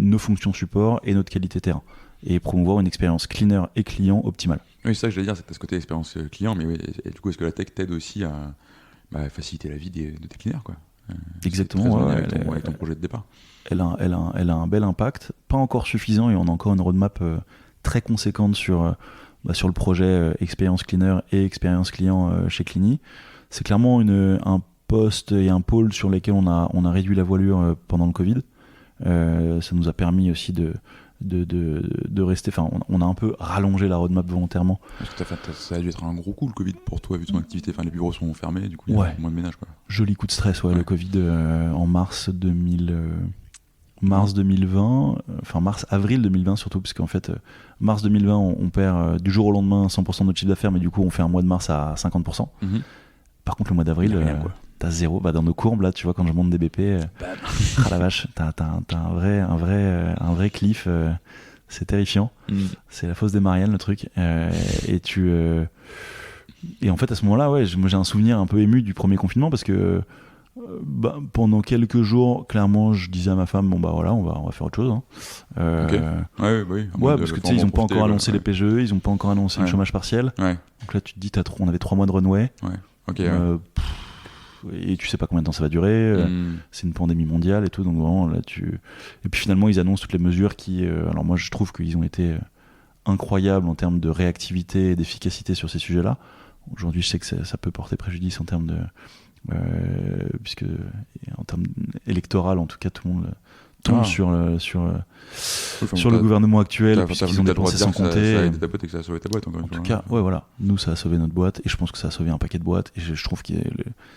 nos fonctions support et notre qualité terrain et promouvoir une expérience cleaner et client optimale. Oui, c'est ça que je voulais dire, c'est que tu as ce côté expérience client, mais oui, et du coup, est-ce que la tech t'aide aussi à faciliter la vie de tes clients, quoi? Exactement, avec ton projet de départ. Elle a un bel impact, pas encore suffisant, et on a encore une roadmap très conséquente sur le projet expérience cleaner et expérience client chez Clini. C'est clairement un poste et un pôle sur lesquels on a réduit la voilure pendant le Covid. Ça nous a permis aussi de rester, enfin on a un peu rallongé la roadmap volontairement. Parce que ça a dû être un gros coup le Covid pour toi vu ton activité, enfin les bureaux sont fermés, du coup il y a moins de ménage, quoi. Joli coup de stress, le Covid en mars 2020, avril 2020 surtout, parce qu'en fait mars 2020 on perd du jour au lendemain 100% de notre chiffre d'affaires, mais du coup on fait un mois de mars à 50%. Par contre le mois d'avril t'as zéro, dans nos courbes là, tu vois, quand je monte des BP, la vache, t'as un vrai cliff, c'est terrifiant. C'est la fosse des Mariannes le truc, et en fait à ce moment-là, moi j'ai un souvenir un peu ému du premier confinement parce que pendant quelques jours, clairement, je disais à ma femme, on va faire autre chose. Parce que tu sais, ils n'ont pas encore annoncé les PGE, ils n'ont pas encore annoncé le chômage partiel. Donc là, tu te dis, on avait 3 mois de runway. Et tu sais pas combien de temps ça va durer. C'est une pandémie mondiale et tout. Donc vraiment, là, et puis finalement, ils annoncent toutes les mesures qui. Alors moi, je trouve qu'ils ont été incroyables en termes de réactivité et d'efficacité sur ces sujets-là. Aujourd'hui, je sais que ça peut porter préjudice en termes de. Puisque en termes électoral, en tout cas, tout le monde tombe sur le gouvernement actuel, puisqu'ils ont dépensé sans compter. Ça a aidé ta boîte et que ça a sauvé ta boîte. En tout cas, nous, ça a sauvé notre boîte, et je pense que ça a sauvé un paquet de boîtes. Et je trouve que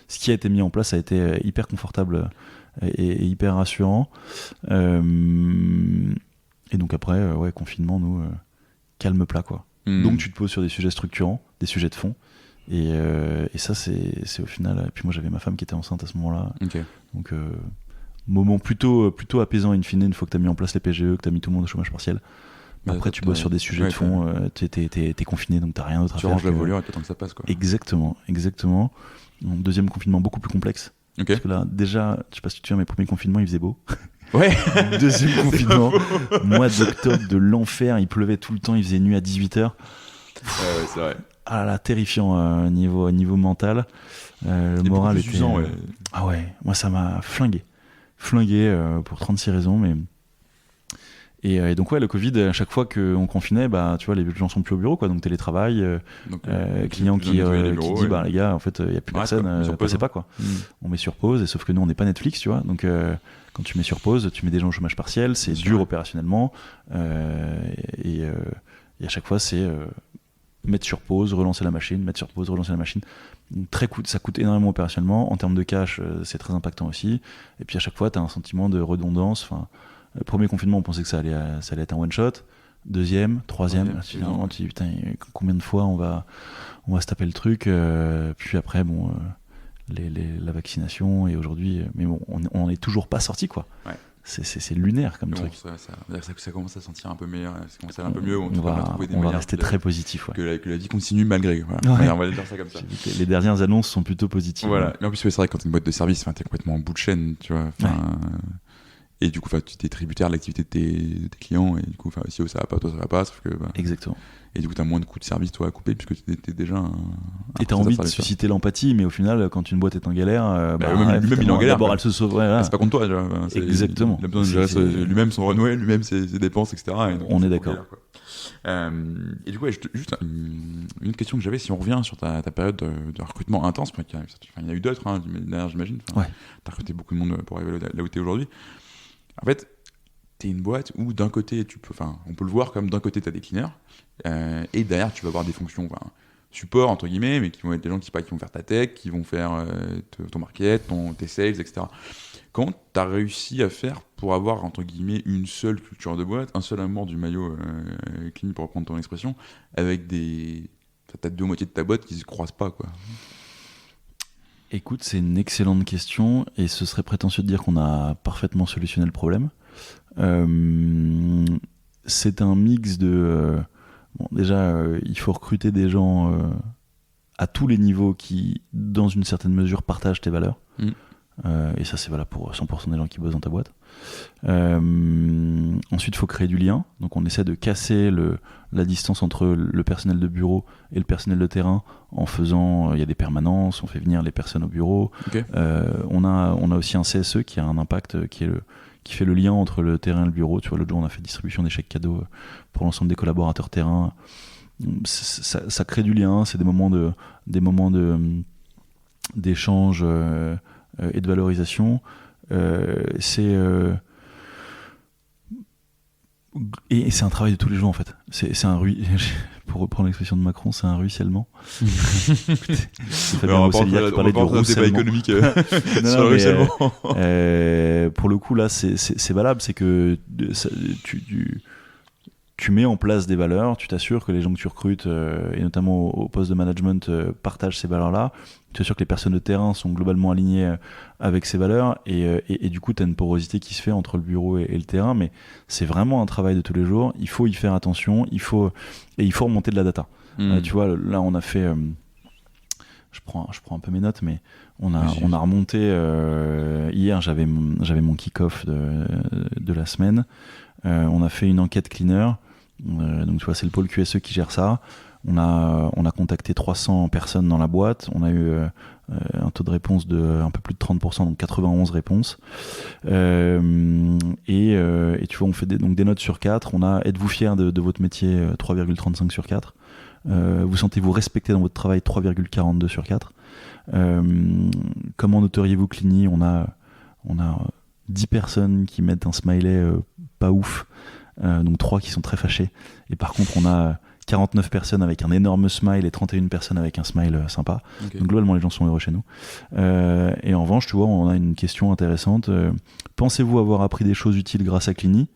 ce qui a été mis en place a été hyper confortable et hyper rassurant. Et donc après, confinement, nous, calme plat, quoi. Donc tu te poses sur des sujets structurants, des sujets de fond. Et ça, c'est au final. Et puis moi, j'avais ma femme qui était enceinte à ce moment-là. Okay. Donc, moment plutôt apaisant in fine, une fois que tu as mis en place les PGE, que tu as mis tout le monde au chômage partiel. Après, tu bosses sur des sujets de fond, t'es confiné, donc t'as rien d'autre à faire. Tu ranges la voilure et t'attends que ça passe, quoi. Exactement. Donc, deuxième confinement beaucoup plus complexe. Okay. Parce que là, déjà, je sais pas si tu te souviens, mes premiers confinements, il faisait beau. Ouais. Deuxième confinement, mois d'octobre, de l'enfer, il pleuvait tout le temps, il faisait nuit à 18h. Ouais, c'est vrai. Ah là, terrifiant niveau mental. Le moral était usant, ouais. Ah ouais, moi ça m'a flingué pour 36 raisons, mais et donc ouais, le Covid, à chaque fois qu'on confinait, bah tu vois, les gens sont plus au bureau, quoi, donc télétravail, client qui dit bah les gars, en fait il y a plus personne, passez pas, quoi. On met sur pause, et sauf que nous on n'est pas Netflix, tu vois, donc quand tu mets sur pause, tu mets des gens au chômage partiel, c'est dur opérationnellement, et à chaque fois c'est mettre sur pause, relancer la machine, mettre sur pause, relancer la machine. Ça coûte énormément opérationnellement. En termes de cash, c'est très impactant aussi. Et puis à chaque fois, tu as un sentiment de redondance. Enfin, le premier confinement, on pensait que ça allait être un one-shot. Deuxième, troisième, finalement, tu dis, putain, combien de fois on va se taper le truc. Puis après, bon, la vaccination, et aujourd'hui, mais bon, on n'est toujours pas sorti, quoi. Ouais. C'est lunaire comme truc. Ça commence à sentir un peu meilleur, ça commence à aller un peu mieux. On va rester très positif. Ouais. Que la vie continue malgré. Voilà. Ouais. On va aller dire ça comme ça. Les dernières annonces sont plutôt positives. Voilà. Mais en plus, c'est vrai que quand t'es une boîte de service, t'es complètement en bout de chaîne, tu vois. Et du coup, tu es tributaire de l'activité de tes clients, et du coup, si ça va pas, toi ça va pas. Sauf que, Exactement. Et du coup, t'as moins de coûts de service, toi, à couper, puisque t'es déjà et t'as envie de susciter l'empathie, mais au final, quand une boîte est en galère, même il est en galère. D'abord, elle se sauve. Ouais, c'est pas contre toi, tu vois. Exactement. Il a besoin de gérer lui-même son renouvel, lui-même ses dépenses, etc. On est d'accord. Et du coup, juste une autre question que j'avais, si on revient sur ta période de recrutement intense, il y en a eu d'autres, derrière, j'imagine. T'as recruté beaucoup de monde pour arriver là où t'es aujourd'hui. En fait, t'es une boîte où d'un côté, on peut le voir comme d'un côté, t'as des cleaners, et derrière, tu vas avoir des fonctions support, entre guillemets, mais qui vont être des gens qui vont faire ta tech, qui vont faire ton market, tes sales, etc. Comment t'as réussi à faire pour avoir, entre guillemets, une seule culture de boîte, un seul amour du maillot clean, pour reprendre ton expression, avec t'as deux moitiés de ta boîte qui se croisent pas, quoi. Écoute, c'est une excellente question, et ce serait prétentieux de dire qu'on a parfaitement solutionné le problème. C'est un mix de... déjà, il faut recruter des gens à tous les niveaux qui, dans une certaine mesure, partagent tes valeurs. Et ça, c'est valable pour 100% des gens qui bossent dans ta boîte. Ensuite, il faut créer du lien. Donc, on essaie de casser la distance entre le personnel de bureau et le personnel de terrain en faisant... Il y a des permanences, on fait venir les personnes au bureau. Okay. On a aussi un CSE qui a un impact, qui fait le lien entre le terrain et le bureau. Tu vois, l'autre jour, on a fait distribution des chèques cadeaux pour l'ensemble des collaborateurs terrain. Ça crée du lien, c'est des moments d'échange et de valorisation. Et c'est un travail de tous les jours, en fait. Pour reprendre l'expression de Macron, c'est un ruissellement. On va parler du ruissellement économique sur le ruissellement. Pour le coup, là, c'est valable. C'est que tu mets en place des valeurs, tu t'assures que les gens que tu recrutes, et notamment au poste de management, partagent ces valeurs-là. Tu t'assures que les personnes de terrain sont globalement alignées avec ces valeurs, et du coup, tu as une porosité qui se fait entre le bureau et le terrain, mais c'est vraiment un travail de tous les jours. Il faut y faire attention, il faut remonter de la data. Tu vois, là, on a fait... je prends un peu mes notes, mais on a remonté... hier, j'avais mon kick-off de la semaine. On a fait une enquête cleaner. Donc tu vois, c'est le pôle QSE qui gère ça. On a contacté 300 personnes dans la boîte. On a eu un taux de réponse de un peu plus de 30%, donc 91 réponses. Et tu vois, on fait des notes sur 4. On a êtes-vous fier de votre métier, 3,35 sur 4. Vous sentez-vous respecté dans votre travail, 3,42 sur 4. Comment noteriez-vous Clini? On a 10 personnes qui mettent un smiley pas ouf, donc 3 qui sont très fâchés. Et par contre, on a 49 personnes avec un énorme smile et 31 personnes avec un smile sympa. Okay. Donc globalement, les gens sont heureux chez nous. Et en revanche, tu vois, on a une question intéressante. Pensez-vous avoir appris des choses utiles grâce à Clini?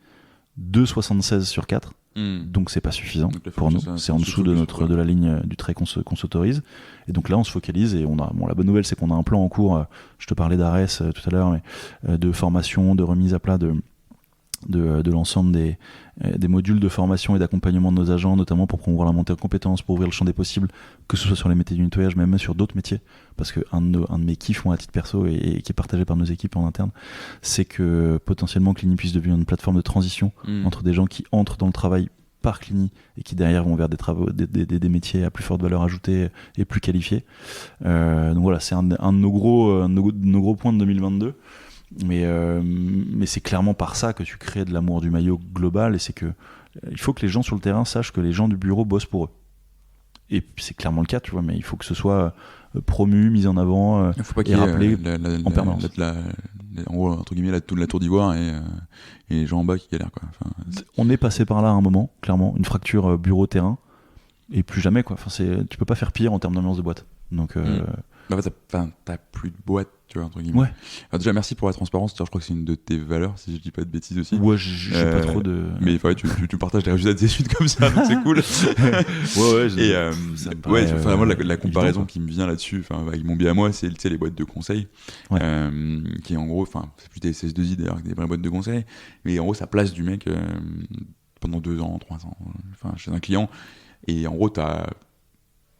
2,76 sur 4. Donc c'est pas suffisant Donc, pour nous, c'est en dessous de la ligne du trait qu'on s'autorise. Et donc là on se focalise et la bonne nouvelle c'est qu'on a un plan en cours, je te parlais d'ARES tout à l'heure, mais de formation, de remise à plat de l'ensemble des modules de formation et d'accompagnement de nos agents, notamment pour promouvoir la montée en compétences, pour ouvrir le champ des possibles, que ce soit sur les métiers du nettoyage, mais même sur d'autres métiers. Parce que un de mes kiffs, moi, à titre perso, et qui est partagé par nos équipes en interne, c'est que potentiellement Clini puisse devenir une plateforme de transition entre des gens qui entrent dans le travail par Clini et qui derrière vont vers des travaux, des métiers à plus forte valeur ajoutée et plus qualifiés. Donc voilà, c'est un de nos gros points de 2022. Mais c'est clairement par ça que tu crées de l'amour du maillot global, et c'est que il faut que les gens sur le terrain sachent que les gens du bureau bossent pour eux. Et c'est clairement le cas, tu vois, mais il faut que ce soit promu, mis en avant, il faut pas et rappelé en permanence. En gros, entre guillemets, la tour d'ivoire et les gens en bas qui galèrent, quoi. Enfin, on est passé par là à un moment, clairement, une fracture bureau-terrain, et plus jamais, quoi. Enfin, tu peux pas faire pire en termes d'ambiance de boîte. Donc, en fait, t'as plus de boîte, tu vois, entre guillemets. Ouais. Alors déjà, merci pour la transparence. Je crois que c'est une de tes valeurs, si je dis pas de bêtises aussi. Ouais, j'ai pas trop de. Mais ouais, tu partages les résultats de tes études comme ça, donc c'est cool. Moi, la comparaison évident, qui me vient là-dessus, avec mon biais à moi, c'est les boîtes de conseil, qui en gros, c'est plus des SS2I d'ailleurs que des vraies boîtes de conseil, mais en gros, ça place du mec pendant 2 ans, 3 ans, chez un client, et en gros, t'as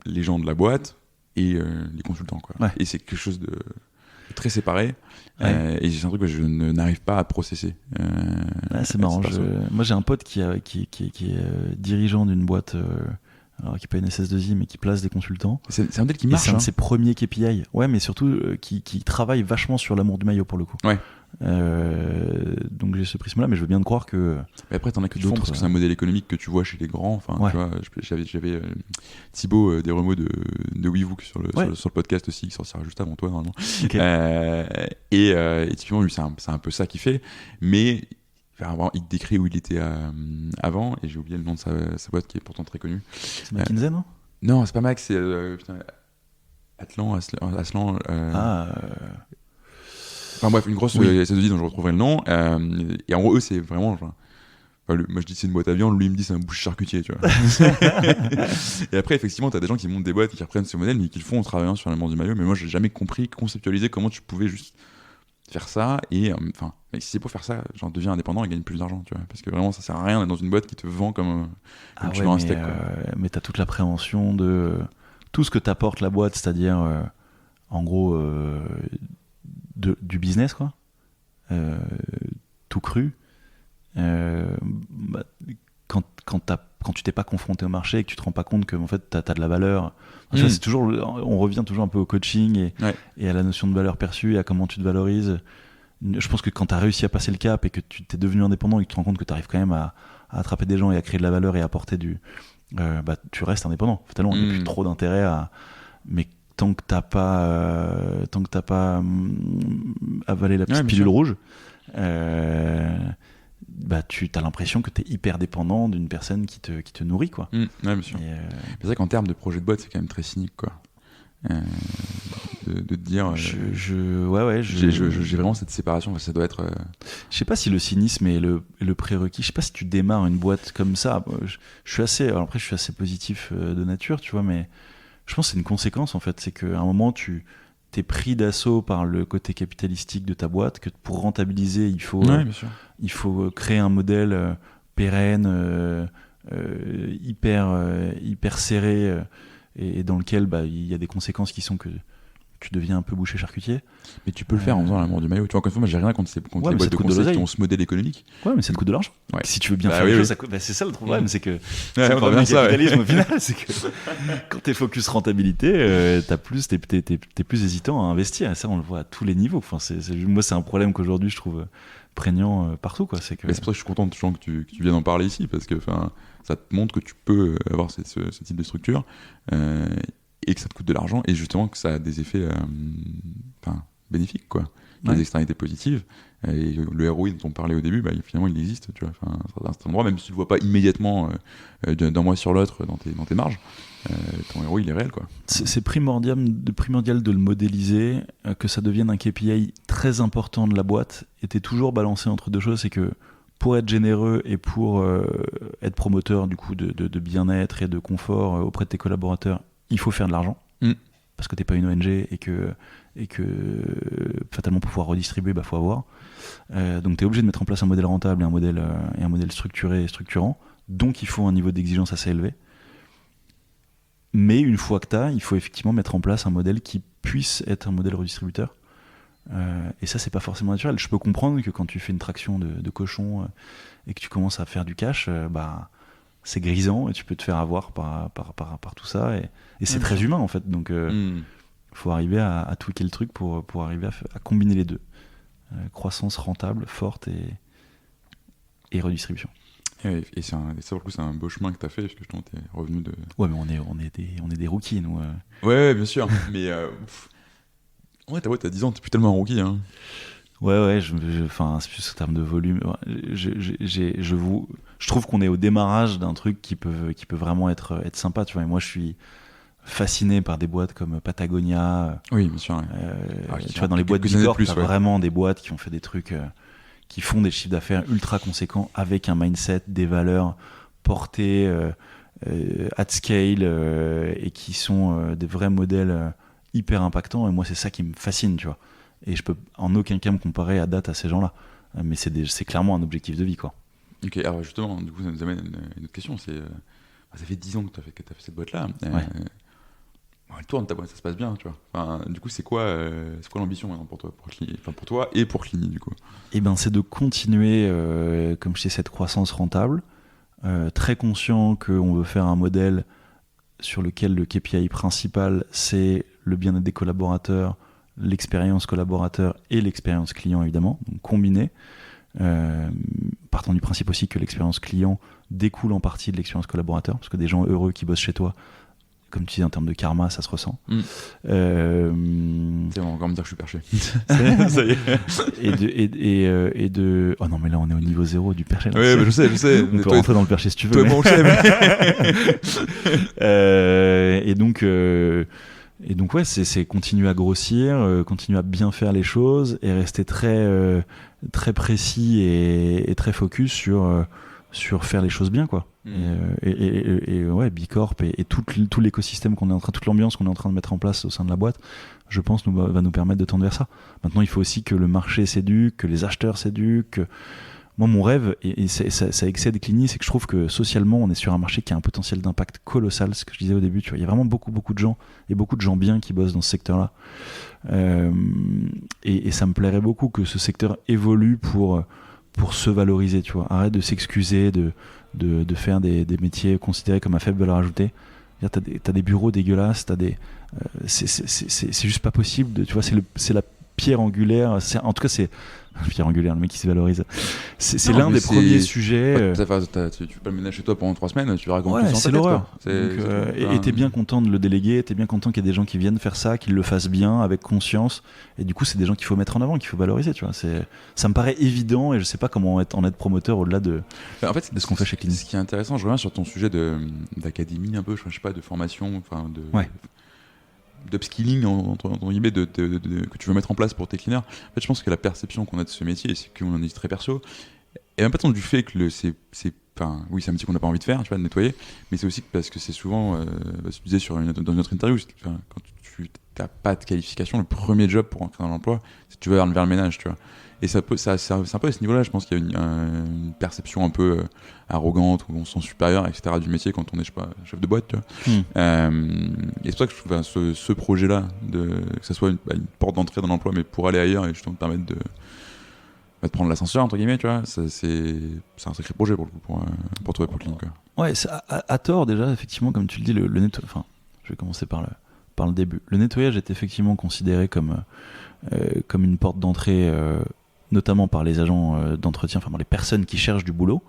les gens de la boîte et les consultants, quoi. Ouais. Et c'est quelque chose de très séparé, et c'est un truc que je n'arrive pas à processer. C'est marrant. Moi, j'ai un pote qui est dirigeant d'une boîte, alors qui n'est pas une SS2I, mais qui place des consultants. C'est un modèle qui marche. C'est un de ses premiers KPI. Ouais, mais surtout qui travaille vachement sur l'amour du maillot pour le coup. Ouais. Donc j'ai ce prisme-là, mais je veux bien te croire que. Mais après, t'en as que du fond, parce que c'est un modèle économique que tu vois chez les grands. Tu vois, j'avais Thibaut Desremeaux de WeVook sur le podcast aussi, qui sortira juste avant toi normalement. Okay. Et typiquement, lui, c'est un peu ça qu'il fait, mais il te décrit où il était avant, et j'ai oublié le nom de sa boîte qui est pourtant très connue. C'est McKinsey, non ? Non, c'est pas Max, c'est Aslan. Enfin bref, une grosse SS2I dont je retrouverai le nom. Et en gros, eux, c'est vraiment. Moi, je dis c'est une boîte à viande, lui, il me dit c'est un boucher charcutier, tu vois. Et après, effectivement, t'as des gens qui montent des boîtes, qui reprennent ce modèle, mais qui le font en travaillant sur l'amour du maillot. Mais moi, j'ai jamais conceptualisé comment tu pouvais juste faire ça. Et mais si c'est pour faire ça, deviens indépendant et gagne plus d'argent, tu vois. Parce que vraiment, ça sert à rien d'être dans une boîte qui te vend comme tu vends un steak, quoi. Mais t'as toute l'appréhension de tout ce que t'apporte la boîte, c'est-à-dire, en gros, du business, quoi. Tout cru. Quand tu t'es pas confronté au marché et que tu te rends pas compte que en fait t'as de la valeur, c'est toujours, on revient toujours un peu au coaching et à la notion de valeur perçue et à comment tu te valorises. Je pense que quand t'as réussi à passer le cap et que tu t'es devenu indépendant et que tu te rends compte que t'arrives quand même à attraper des gens et à créer de la valeur et à apporter tu restes indépendant. Finalement, il n'y a plus trop d'intérêt mais tant que t'as pas avalé la petite pilule rouge, tu as l'impression que tu es hyper dépendant d'une personne qui te nourrit, quoi. Ouais, bien sûr. C'est vrai qu'en termes de projet de boîte, c'est quand même très cynique, quoi. De te dire j'ai vraiment cette séparation, ça doit être je sais pas si le cynisme est le prérequis. Je sais pas si tu démarres une boîte comme ça. Je suis assez positif de nature, tu vois, mais je pense que c'est une conséquence, en fait. C'est qu'à un moment t'es pris d'assaut par le côté capitalistique de ta boîte, que pour rentabiliser il faut créer un modèle pérenne, hyper serré, et dans lequel il y a des conséquences qui sont que tu deviens un peu boucher charcutier. Mais tu peux le faire en faisant l'amour du maillot. Tu vois, encore une fois, moi j'ai rien contre les boîtes de conseil qui ont ce modèle économique. Ouais, mais ça te coûte de l'argent. Ouais. Si tu veux bien faire les choses, ça coûte. C'est ça le problème, c'est que c'est le problème du capitalisme au final, c'est que quand t'es focus rentabilité, t'es plus hésitant à investir. Et ça, on le voit à tous les niveaux. Enfin, moi, c'est un problème qu'aujourd'hui je trouve prégnant partout, quoi. C'est pour ça que je suis content que tu viennes en parler ici, parce que ça te montre que tu peux avoir ce type de structure. Et que ça te coûte de l'argent, et justement que ça a des effets bénéfiques, quoi. Des externalités positives. Et le ROI dont on parlait au début, finalement il existe, tu vois. À un certain endroit, même si tu le vois pas immédiatement d'un mois sur l'autre dans tes marges, ton ROI il est réel, quoi. C'est primordial de le modéliser, que ça devienne un KPI très important de la boîte. Et t'es toujours balancé entre deux choses, c'est que pour être généreux et pour être promoteur du coup de bien-être et de confort auprès de tes collaborateurs, il faut faire de l'argent. Parce que t'es pas une ONG et que fatalement pour pouvoir redistribuer, faut avoir. Donc t'es obligé de mettre en place un modèle rentable et un modèle structuré et structurant. Donc il faut un niveau d'exigence assez élevé. Mais une fois que t'as, il faut effectivement mettre en place un modèle qui puisse être un modèle redistributeur. Et ça, c'est pas forcément naturel. Je peux comprendre que quand tu fais une traction de cochon et que tu commences à faire du cash, c'est grisant et tu peux te faire avoir par tout ça. Et c'est très humain en fait. Donc faut arriver à tweaker le truc pour arriver à combiner les deux. Croissance rentable, forte et redistribution. Et ça, pour le coup, c'est un beau chemin que tu as fait, parce que je t'es revenu de... Ouais, mais on est des rookies, nous. Ouais, bien sûr. Mais ouais, t'as 10 ans, t'es plus tellement un rookie. Hein. Ouais, c'est plus en termes de volume. Je trouve qu'on est au démarrage d'un truc qui peut vraiment être sympa, tu vois. Et moi, je suis fasciné par des boîtes comme Patagonia. Oui, bien sûr. Ouais. Tu vois, dans les boîtes Bicorp, t'as vraiment des boîtes qui ont fait des trucs... qui font des chiffres d'affaires ultra conséquents avec un mindset, des valeurs portées at scale et qui sont des vrais modèles hyper impactants. Et moi, c'est ça qui me fascine, tu vois. Et je peux en aucun cas me comparer à date à ces gens-là. Mais c'est clairement un objectif de vie, quoi. Ok, alors justement, du coup, ça nous amène à une autre question. Ça fait 10 ans que tu as fait cette boîte-là. Ouais. Elle tourne ta boîte, ça se passe bien, tu vois. Enfin, du coup, c'est quoi l'ambition maintenant pour toi, pour toi et pour Clini, du coup? Eh ben, c'est de continuer, comme je dis, cette croissance rentable, très conscient qu'on veut faire un modèle sur lequel le KPI principal, c'est le bien-être des collaborateurs, l'expérience collaborateur et l'expérience client, évidemment, donc combiné. Partant du principe aussi que l'expérience client découle en partie de l'expérience collaborateur, parce que des gens heureux qui bossent chez toi, comme tu dis, en termes de karma, ça se ressent. C'est on va encore me dire que je suis perché. Ça y est. Et de... Oh non, mais là, on est au niveau 0 du perché. Oui, mais je sais. On peut rentrer dans le perché si tu veux. Toi, mon chef. Et donc, ouais, c'est continuer à grossir, continuer à bien faire les choses et rester très, très précis et très focus sur faire les choses bien, quoi. Et ouais, Bicorp et tout l'écosystème toute l'ambiance qu'on est en train de mettre en place au sein de la boîte, je pense va nous permettre de tendre vers ça. Maintenant, il faut aussi que le marché s'éduque, que les acheteurs s'éduquent. Moi, mon rêve, et ça excède Clini, c'est que je trouve que socialement, on est sur un marché qui a un potentiel d'impact colossal. Ce que je disais au début, tu vois, il y a vraiment beaucoup de gens et beaucoup de gens bien qui bossent dans ce secteur-là. Et ça me plairait beaucoup que ce secteur évolue pour se valoriser, tu vois. Arrête de s'excuser, de faire des métiers considérés comme à faible valeur ajoutée. T'as des bureaux dégueulasses, c'est juste pas possible. Tu vois, c'est la pierre angulaire. En tout cas, c'est pierre angulaire, le mec qui se valorise. C'est l'un des premiers sujets. Tu peux pas le mener chez toi pendant 3 semaines, tu verras comment ouais, c'est l'horreur. Et t'es bien content. content de le déléguer, t'es bien content qu'il y ait des gens qui viennent faire ça, qu'ils le fassent bien, avec conscience. Et du coup, c'est des gens qu'il faut mettre en avant, qu'il faut valoriser. Tu vois, ça me paraît évident et je sais pas comment en être promoteur au-delà de ce qu'on fait chez Clini. Ce qui est intéressant, je reviens sur ton sujet d'académie un peu, je sais pas, de formation, enfin d'upskilling entre guillemets que tu veux mettre en place pour tes cleaners. En fait, je pense que la perception qu'on a de ce métier, c'est qu'on en est très perso, et même pas tant du fait que c'est oui, c'est un métier qu'on n'a pas envie de faire, tu vois, de nettoyer, mais c'est aussi parce que c'est souvent, tu disais dans une autre interview, quand tu n'as pas de qualification, le premier job pour entrer dans l'emploi, c'est que tu vas vers le ménage, tu vois. Et c'est un peu à ce niveau-là, je pense qu'il y a une perception un peu arrogante, où on se sent supérieur, etc. du métier quand on est, je sais pas, chef de boîte, tu vois. Et c'est pour ça que je trouve ce projet-là, que ça soit une porte d'entrée dans l'emploi, mais pour aller ailleurs et justement te permettre de prendre l'ascenseur, entre guillemets, tu vois, c'est un sacré projet pour toi et pour Clini, quoi. Ouais, à tort déjà, effectivement, comme tu le dis, le nettoyage. Enfin, je vais commencer par le début. Le nettoyage est effectivement considéré comme une porte d'entrée, notamment par les agents d'entretien, enfin par les personnes qui cherchent du boulot.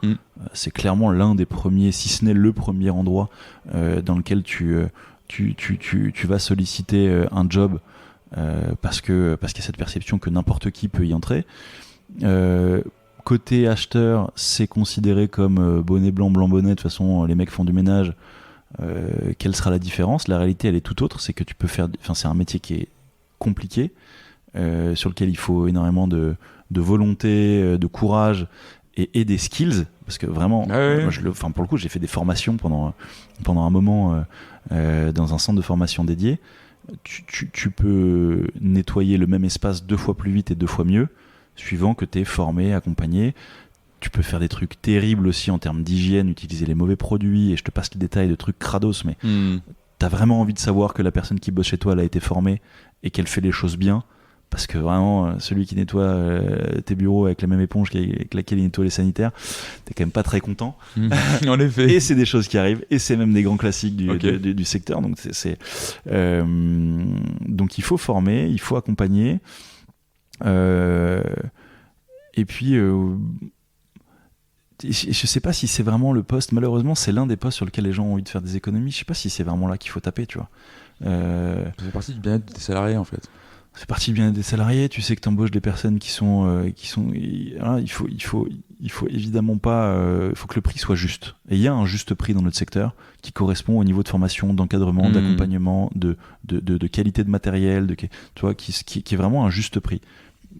C'est clairement l'un des premiers, si ce n'est le premier endroit dans lequel tu vas solliciter un job parce qu'il y a cette perception que n'importe qui peut y entrer. Côté acheteur, c'est considéré comme bonnet blanc, blanc bonnet. De toute façon, les mecs font du ménage. Quelle sera la différence? La réalité, elle est tout autre. C'est que tu peux faire. Enfin, c'est un métier qui est compliqué, sur lequel il faut énormément de volonté, de courage et des skills, parce que vraiment, moi, pour le coup, j'ai fait des formations pendant un moment dans un centre de formation dédié. Tu peux nettoyer le même espace 2 fois plus vite et 2 fois mieux, suivant que tu es formé, accompagné. Tu peux faire des trucs terribles aussi en termes d'hygiène, utiliser les mauvais produits, et je te passe les détails de trucs crados, mais t'as vraiment envie de savoir que la personne qui bosse chez toi, elle a été formée et qu'elle fait les choses bien. Parce que vraiment, celui qui nettoie tes bureaux avec la même éponge avec laquelle il nettoie les sanitaires, t'es quand même pas très content. En effet. Et c'est des choses qui arrivent, et c'est même des grands classiques du secteur. Donc, donc il faut former, il faut accompagner. Et puis, je sais pas si c'est vraiment le poste. Malheureusement, c'est l'un des postes sur lequel les gens ont envie de faire des économies. Je sais pas si c'est vraiment là qu'il faut taper, tu vois. Ça fait partie du bien-être des salariés, en fait. C'est partie du bien-être des salariés. Tu sais que tu embauches des personnes qui sont voilà, il faut évidemment pas. Il faut que le prix soit juste. Et il y a un juste prix dans notre secteur qui correspond au niveau de formation, d'encadrement, d'accompagnement, de qualité de matériel, tu vois, qui est vraiment un juste prix.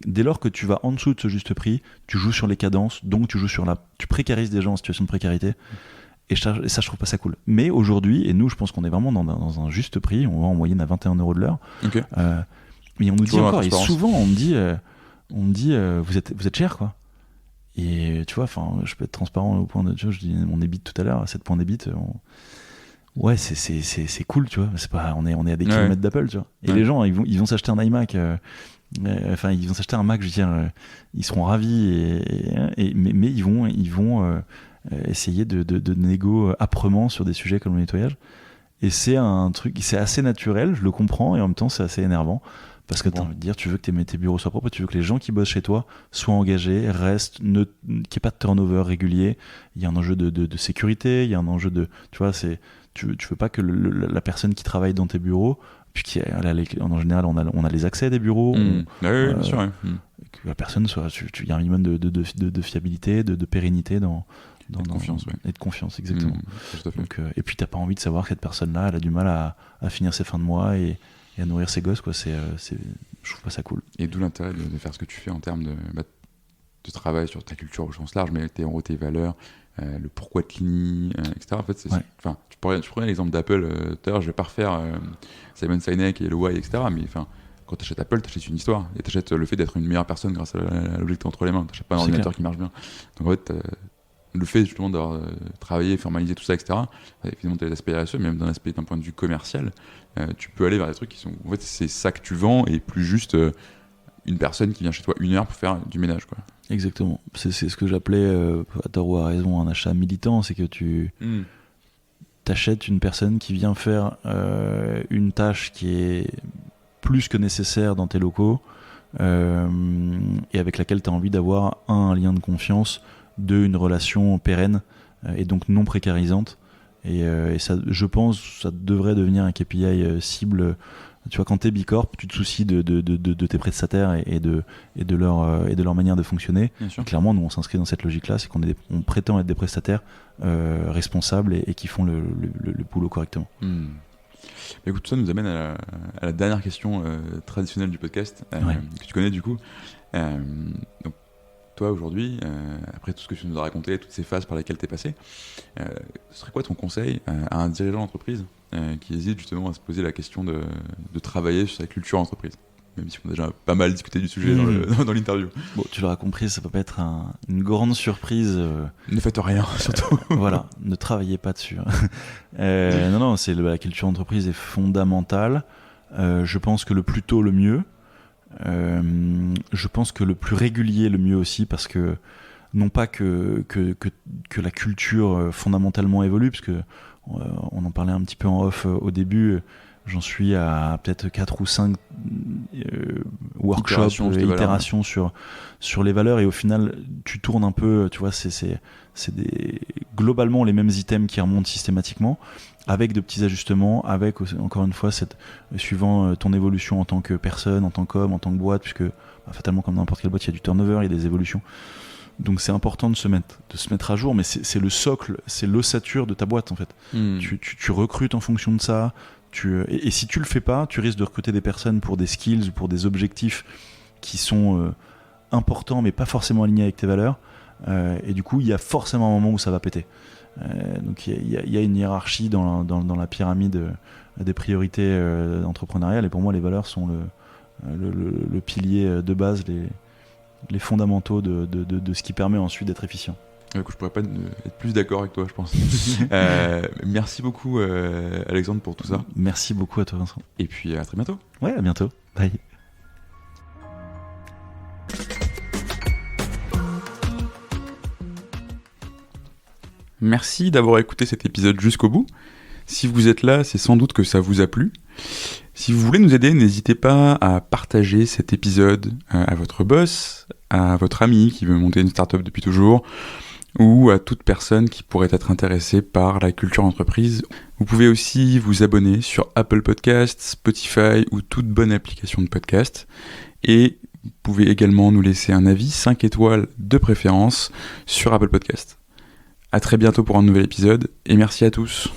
Dès lors que tu vas en dessous de ce juste prix, tu joues sur les cadences, donc tu précarises des gens en situation de précarité. Et ça, je trouve pas ça cool. Mais aujourd'hui, et nous, je pense qu'on est vraiment dans un juste prix. On va en moyenne à 21 € de l'heure. Okay. Mais on nous dit encore, et souvent on me dit vous êtes cher, quoi. Et tu vois, enfin, je peux être transparent au point de, tu vois, je dis mon EBIT tout à l'heure, à 7 points d'EBIT. Ouais, c'est cool, tu vois. C'est pas, on est à des kilomètres d'Apple, tu vois. Et les gens, ils vont s'acheter un iMac. Enfin, ils vont s'acheter un Mac, je veux dire, ils seront ravis, mais ils vont essayer de négo âprement sur des sujets comme le nettoyage. Et c'est un truc, c'est assez naturel, je le comprends, et en même temps, c'est assez énervant. Parce que tu as envie de dire, tu veux que tes bureaux soient propres, tu veux que les gens qui bossent chez toi soient engagés, restent, qu'il n'y ait pas de turnover régulier. Il y a un enjeu de sécurité, il y a un enjeu de. Tu vois, tu veux pas que la personne qui travaille dans tes bureaux, puis en général, on a les accès à des bureaux. Oui, bien sûr. Que la personne soit. Il y a un minimum de fiabilité, de pérennité et de confiance, et de confiance, exactement. Tout à fait. Donc, et puis, tu n'as pas envie de savoir que cette personne-là, elle a du mal à finir ses fins de mois et à nourrir ses gosses, quoi. Je trouve pas ça cool. Et d'où l'intérêt de faire ce que tu fais en termes de travail sur ta culture au sens large, mais tes valeurs, le pourquoi de Clini, etc. En fait, tu prenais l'exemple d'Apple tout à l'heure, je vais pas refaire Simon Sinek et le why, etc. Mais quand tu achètes Apple, tu achètes une histoire et tu achètes le fait d'être une meilleure personne grâce à l'objet que tu as entre les mains. Tu n'achètes pas un ordinateur qui marche bien. Donc en fait, le fait justement d'avoir travaillé, formalisé tout ça, etc. Évidemment, tu as les aspects RSE, mais même d'un point de vue commercial, tu peux aller vers des trucs qui sont. En fait, c'est ça que tu vends et plus juste une personne qui vient chez toi 1 heure pour faire du ménage, quoi. Exactement. C'est ce que j'appelais, à tort ou à raison, un achat militant. C'est que tu t'achètes une personne qui vient faire une tâche qui est plus que nécessaire dans tes locaux et avec laquelle tu as envie d'avoir un lien de confiance, une relation pérenne et donc non précarisante. Et ça, je pense, ça devrait devenir un KPI cible. Tu vois, quand t'es Bicorp, tu te soucies de tes prestataires et de leur manière de fonctionner. Clairement, nous, on s'inscrit dans cette logique-là, c'est on prétend être des prestataires responsables et qui font le boulot correctement. Écoute, tout ça nous amène à la dernière question traditionnelle du podcast, que tu connais du coup. Donc, toi, aujourd'hui, après tout ce que tu nous as raconté, toutes ces phases par lesquelles tu es passé, ce serait quoi ton conseil à un dirigeant d'entreprise qui hésite justement à se poser la question de travailler sur sa culture entreprise, même si on a déjà pas mal discuté du sujet dans l'interview. Bon, tu l'auras compris, ça peut pas être une grande surprise. Ne faites rien, surtout. Voilà, ne travaillez pas dessus. Non, la culture d'entreprise est fondamentale. Je pense que le plus tôt, le mieux. Je pense que le plus régulier le mieux aussi, parce que non pas que la culture fondamentalement évolue, parce que on en parlait un petit peu en off au début, j'en suis à peut-être 4 ou 5 workshops, itérations sur les valeurs, et au final tu tournes un peu, tu vois, c'est globalement les mêmes items qui remontent systématiquement, avec de petits ajustements, avec encore une fois suivant ton évolution en tant que personne, en tant qu'homme, en tant que boîte, puisque fatalement comme dans n'importe quelle boîte il y a du turnover, il y a des évolutions. Donc c'est important de se mettre à jour, mais c'est le socle, c'est l'ossature de ta boîte en fait. Tu recrutes en fonction de ça, et si tu le fais pas, tu risques de recruter des personnes pour des skills ou pour des objectifs qui sont importants mais pas forcément alignés avec tes valeurs. et du coup il y a forcément un moment où ça va péter. Donc il y a une hiérarchie dans la pyramide des priorités entrepreneuriales, et pour moi les valeurs sont le pilier de base, les fondamentaux de ce qui permet ensuite d'être efficient. Je pourrais pas être plus d'accord avec toi, je pense. Merci beaucoup Alexandre pour tout ça. Merci beaucoup à toi Vincent. Et puis à très bientôt. Ouais, à bientôt. Bye. Merci d'avoir écouté cet épisode jusqu'au bout. Si vous êtes là, c'est sans doute que ça vous a plu. Si vous voulez nous aider, n'hésitez pas à partager cet épisode à votre boss, à votre ami qui veut monter une startup depuis toujours, ou à toute personne qui pourrait être intéressée par la culture entreprise. Vous pouvez aussi vous abonner sur Apple Podcasts, Spotify ou toute bonne application de podcast. Et vous pouvez également nous laisser un avis 5 étoiles de préférence sur Apple Podcasts. À très bientôt pour un nouvel épisode et merci à tous.